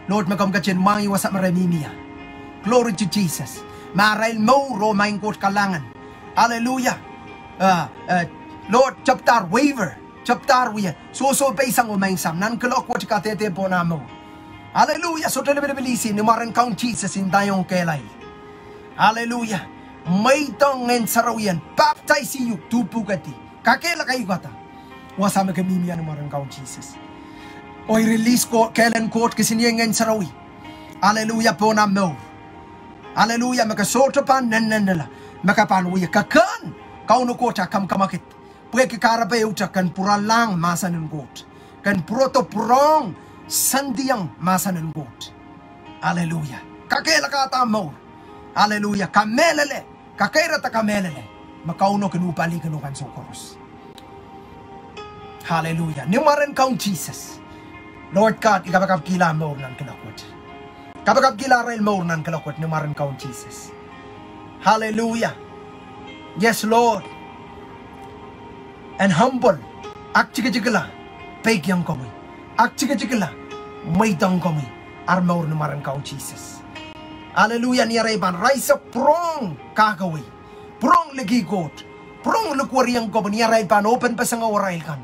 Lord, magkamkatsin mangi wasak maramimiya. Glory to Jesus. Marail mo ro maing kot kalangan. Hallelujah. Lord, chaptar waiver. Chaptar wiya. So paisang umaing sam. Nan kelok wat katete po na mo. Hallelujah. So telebilisi nimaran kaun Jesus in tayong kelay. Hallelujah. May tong sarawian. Baptize you. Tupugati. Kakela kayo kata. Wasama kami miya ng marang kaon Jesus. O i-release ko, kailan court kasi niya ngayon sarawi. Hallelujah po na mo. Hallelujah, makasoto pa, nananala. Makapanuya, kakan. Kauno ko ta kam kamakit. Pwede karabay uta kan puralang masanan court. Kan proto purong sandiyang masanan court. Hallelujah. Kakela kata mo. Hallelujah, kamelele. Kakaira ta kamelele. Makauno kinupali kinukan sokoros. Hallelujah. Nimaran kaun Jesus. Lord God, ikapakap kila mo nan kalakwat. Kapakap kila rail mo nan kalakwat. Nimaran kaun Jesus. Hallelujah. Yes, Lord. And humble. Ak chika-chikala. Pekyang kami. Ak chika-chikala. Maitang kami. Armaur nimaran kaun Jesus. Hallelujah. Niyarayban. Rise up prong kakawi. Prong ligigot. Prong lukwariang kami. Niyarayban. Open pa sa nga warail kan.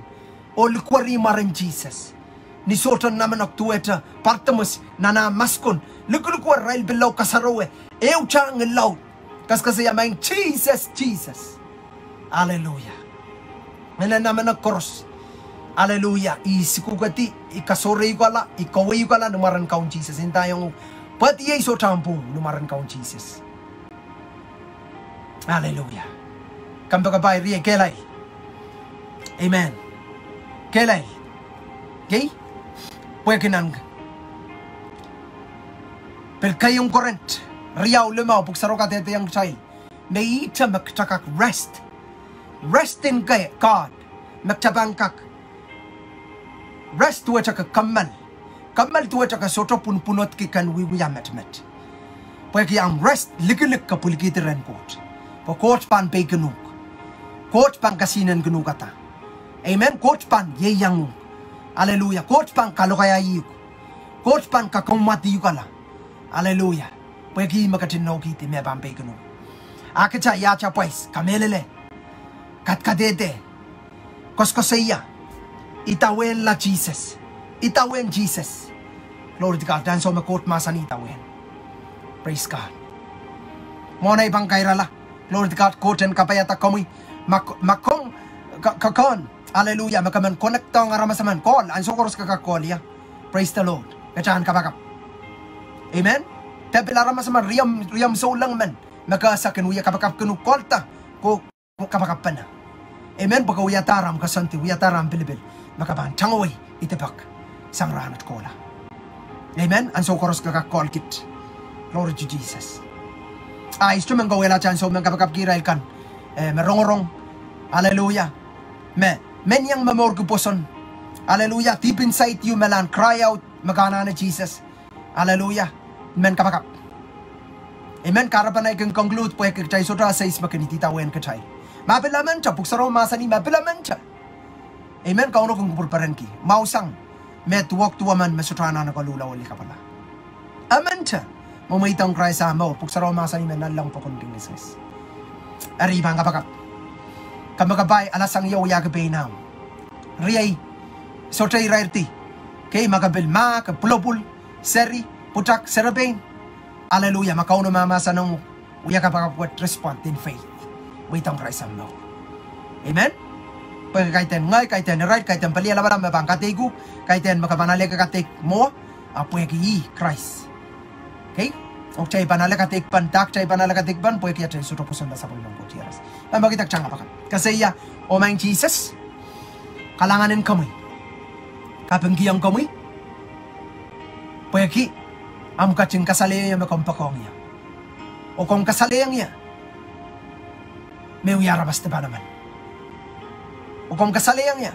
O lukwari maran Jesus. Ni sotan naman aktueta partamus nana maskon. Lukwar rail below kasarowe. Ew chang laut. Kasi maing Jesus, Jesus. Hallelujah. Nana naman akkoros. Hallelujah. Isikugati ikasore igala, ikawi igala numaran kaun Jesus. Hintayong pati ay sotampo numaran kaun Jesus. Hallelujah. Kampagabay riye kelay. Amen. Kelay. Okay? Pwede nang. Pero kayong current. Riyaw lumaw. Pugsaro ka tete yung child. May ita magtakak rest. Rest in God. Magtabang kak. Rest tuwa tsaka kamal. Kamal tuwa tsaka soto punpunot ki kan wiwiya met. Pwede ang rest. Ligilig ka pulikitiran kot. Po kot pan pay ganuk. Kot pan kasinan ganuk ata. Amen. Coach pan ye yang. Hallelujah. Coach pan kalokaya yuk. Coach pan kakomati yukala. Hallelujah. Pwegi makatinaw kiti me bampe kuno. Akacha yacha pues kamelele. Katkadete. Koskosaya. Itawen la Jesus. Itawen Jesus. Glory to God. Dan so makot masan itawen. Praise God. Mona ibang kairala. Glory to God. Koten kapayata komi. Makong kakon. Hallelujah. Makaman connect ang aramasaman. Call. Ang sokoros kakakol ya. Praise the Lord. Kachahan kapakap. Amen. Tapil aramasaman. Riyam so lang man. Makasakin uya kapakap kanu kolta. Ko kapakap pa na. Amen. Pagka uyataram kasanti. Uyataram bilibil. Makaban. Tangaway. Itipak. Sangrahan at kola. Amen. Ang sokoros kakakol kit. Glory to Jesus. Isto man gawela chan so man kapakap kirail kan. Merongorong. Hallelujah. Men yang mamorguposon. Hallelujah. Deep inside you, melan, cry out, magana na Jesus. Hallelujah. Men kapakap. Amen. Karapan ay kang conclude, pwede kachay sotra sa is makinitita wen kachay. Mapilaman siya, puksaro masani, mapilaman siya. Amen. Kauno kong kupurparan ki. Mausang, met walk to a man, mesotrana na kalula wali ka pala. Amen siya. Mumaitang cry sa mo, puksaro masani, menalang po kong business. Aribang kapakap. Kamagabay alasang yaw yagabay now. Riyay. Sotay rarity. Kay magabil ma, kapulopul, seri, putak, serabain. Hallelujah. Makauno mamasa nung uyakapakapwat respond in faith. Wait ang Christ ang Lord. Amen? Pag kaiten ngay, kaiten right, kaiten palialabaram, mabang kategu, kaiten makabanali kakatek mo, apwegi Christ. Okay? Ok chay panalakatikpan, tak chay panalakatikpan, pwede kaya chay sutopusan na sa pulmang ko, tiyaras. Pambagi tak changa pakat. Kasi ya, o mang Jesus, kalanganin kamoy. Kapenggiyang kamoy, pwede ki, am kaching kasalayan niya makompakong niya. O kung kasalayan niya, may uyarabas na ba naman? O kung kasalayan niya,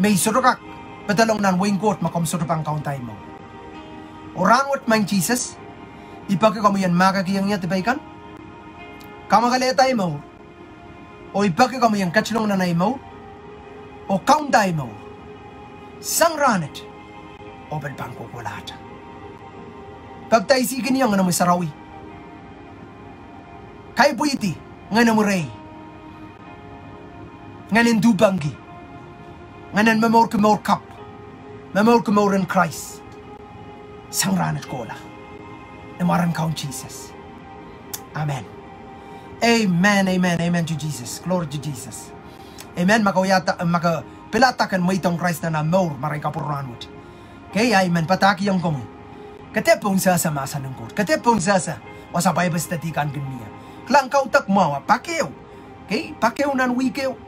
may surukak, patalong nan wing court makomsurupang kauntay mo. Orang wat mang Jesus, ipake kamu yan makakiyang niya tibaikan, kamagaletay mo, o ipake kamu yan kachlong nanay mo, o kauntay mo, sang ranet, o balbangko kulata. Pagtaisigin niya nga namoy sarawi. Kay buiti, nga namuray, nga nindubanggi, nga nan mamor kap, mamor in Christ. Sang ranat ko la. Namaran kaun Jesus. Amen. Amen, amen, amen to Jesus. Glory to Jesus. Amen. Pilatakan mo itong Christ na namor maray kapuruan mo. Kaya amen. Pataki yung kumoy. Katepong sasa masa ng kot. Katepong sasa. Wasapay bastatikan gania. Klang kautak mo. Pakiyo. Okay? Pakiyo nan wikeyo.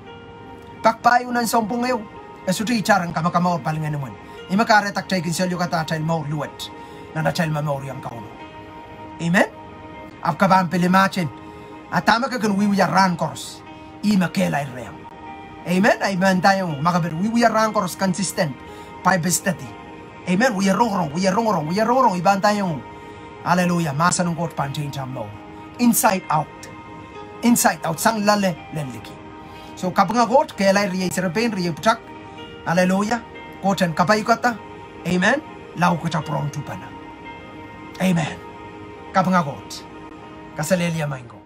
Pakpayo nan sompungayo. Kasuti charang kamakamaw palingan naman. Imakaretak chay kinselyo kata chay maur luwet. Na chay mamaur yang kauno. Amen? Apkabang pilimachin. At tama ka kan wiwiyaran koros. Imakelay reyang. Amen? Amen tayong makabir. Wiwiyaran koros consistent. Paibestati. Amen? Wiyarong. Iban tayong. Hallelujah. Masa nung kot panchin cham mo. Inside out. Inside out. Sang lale leliki. So kapag kot, kelay riyay sirapain, riyay puchak. Hallelujah. Kochen kapay kata. Amen. Lau ko cha prong tu pana. Amen. Kapang agot. Kasalelia main ko.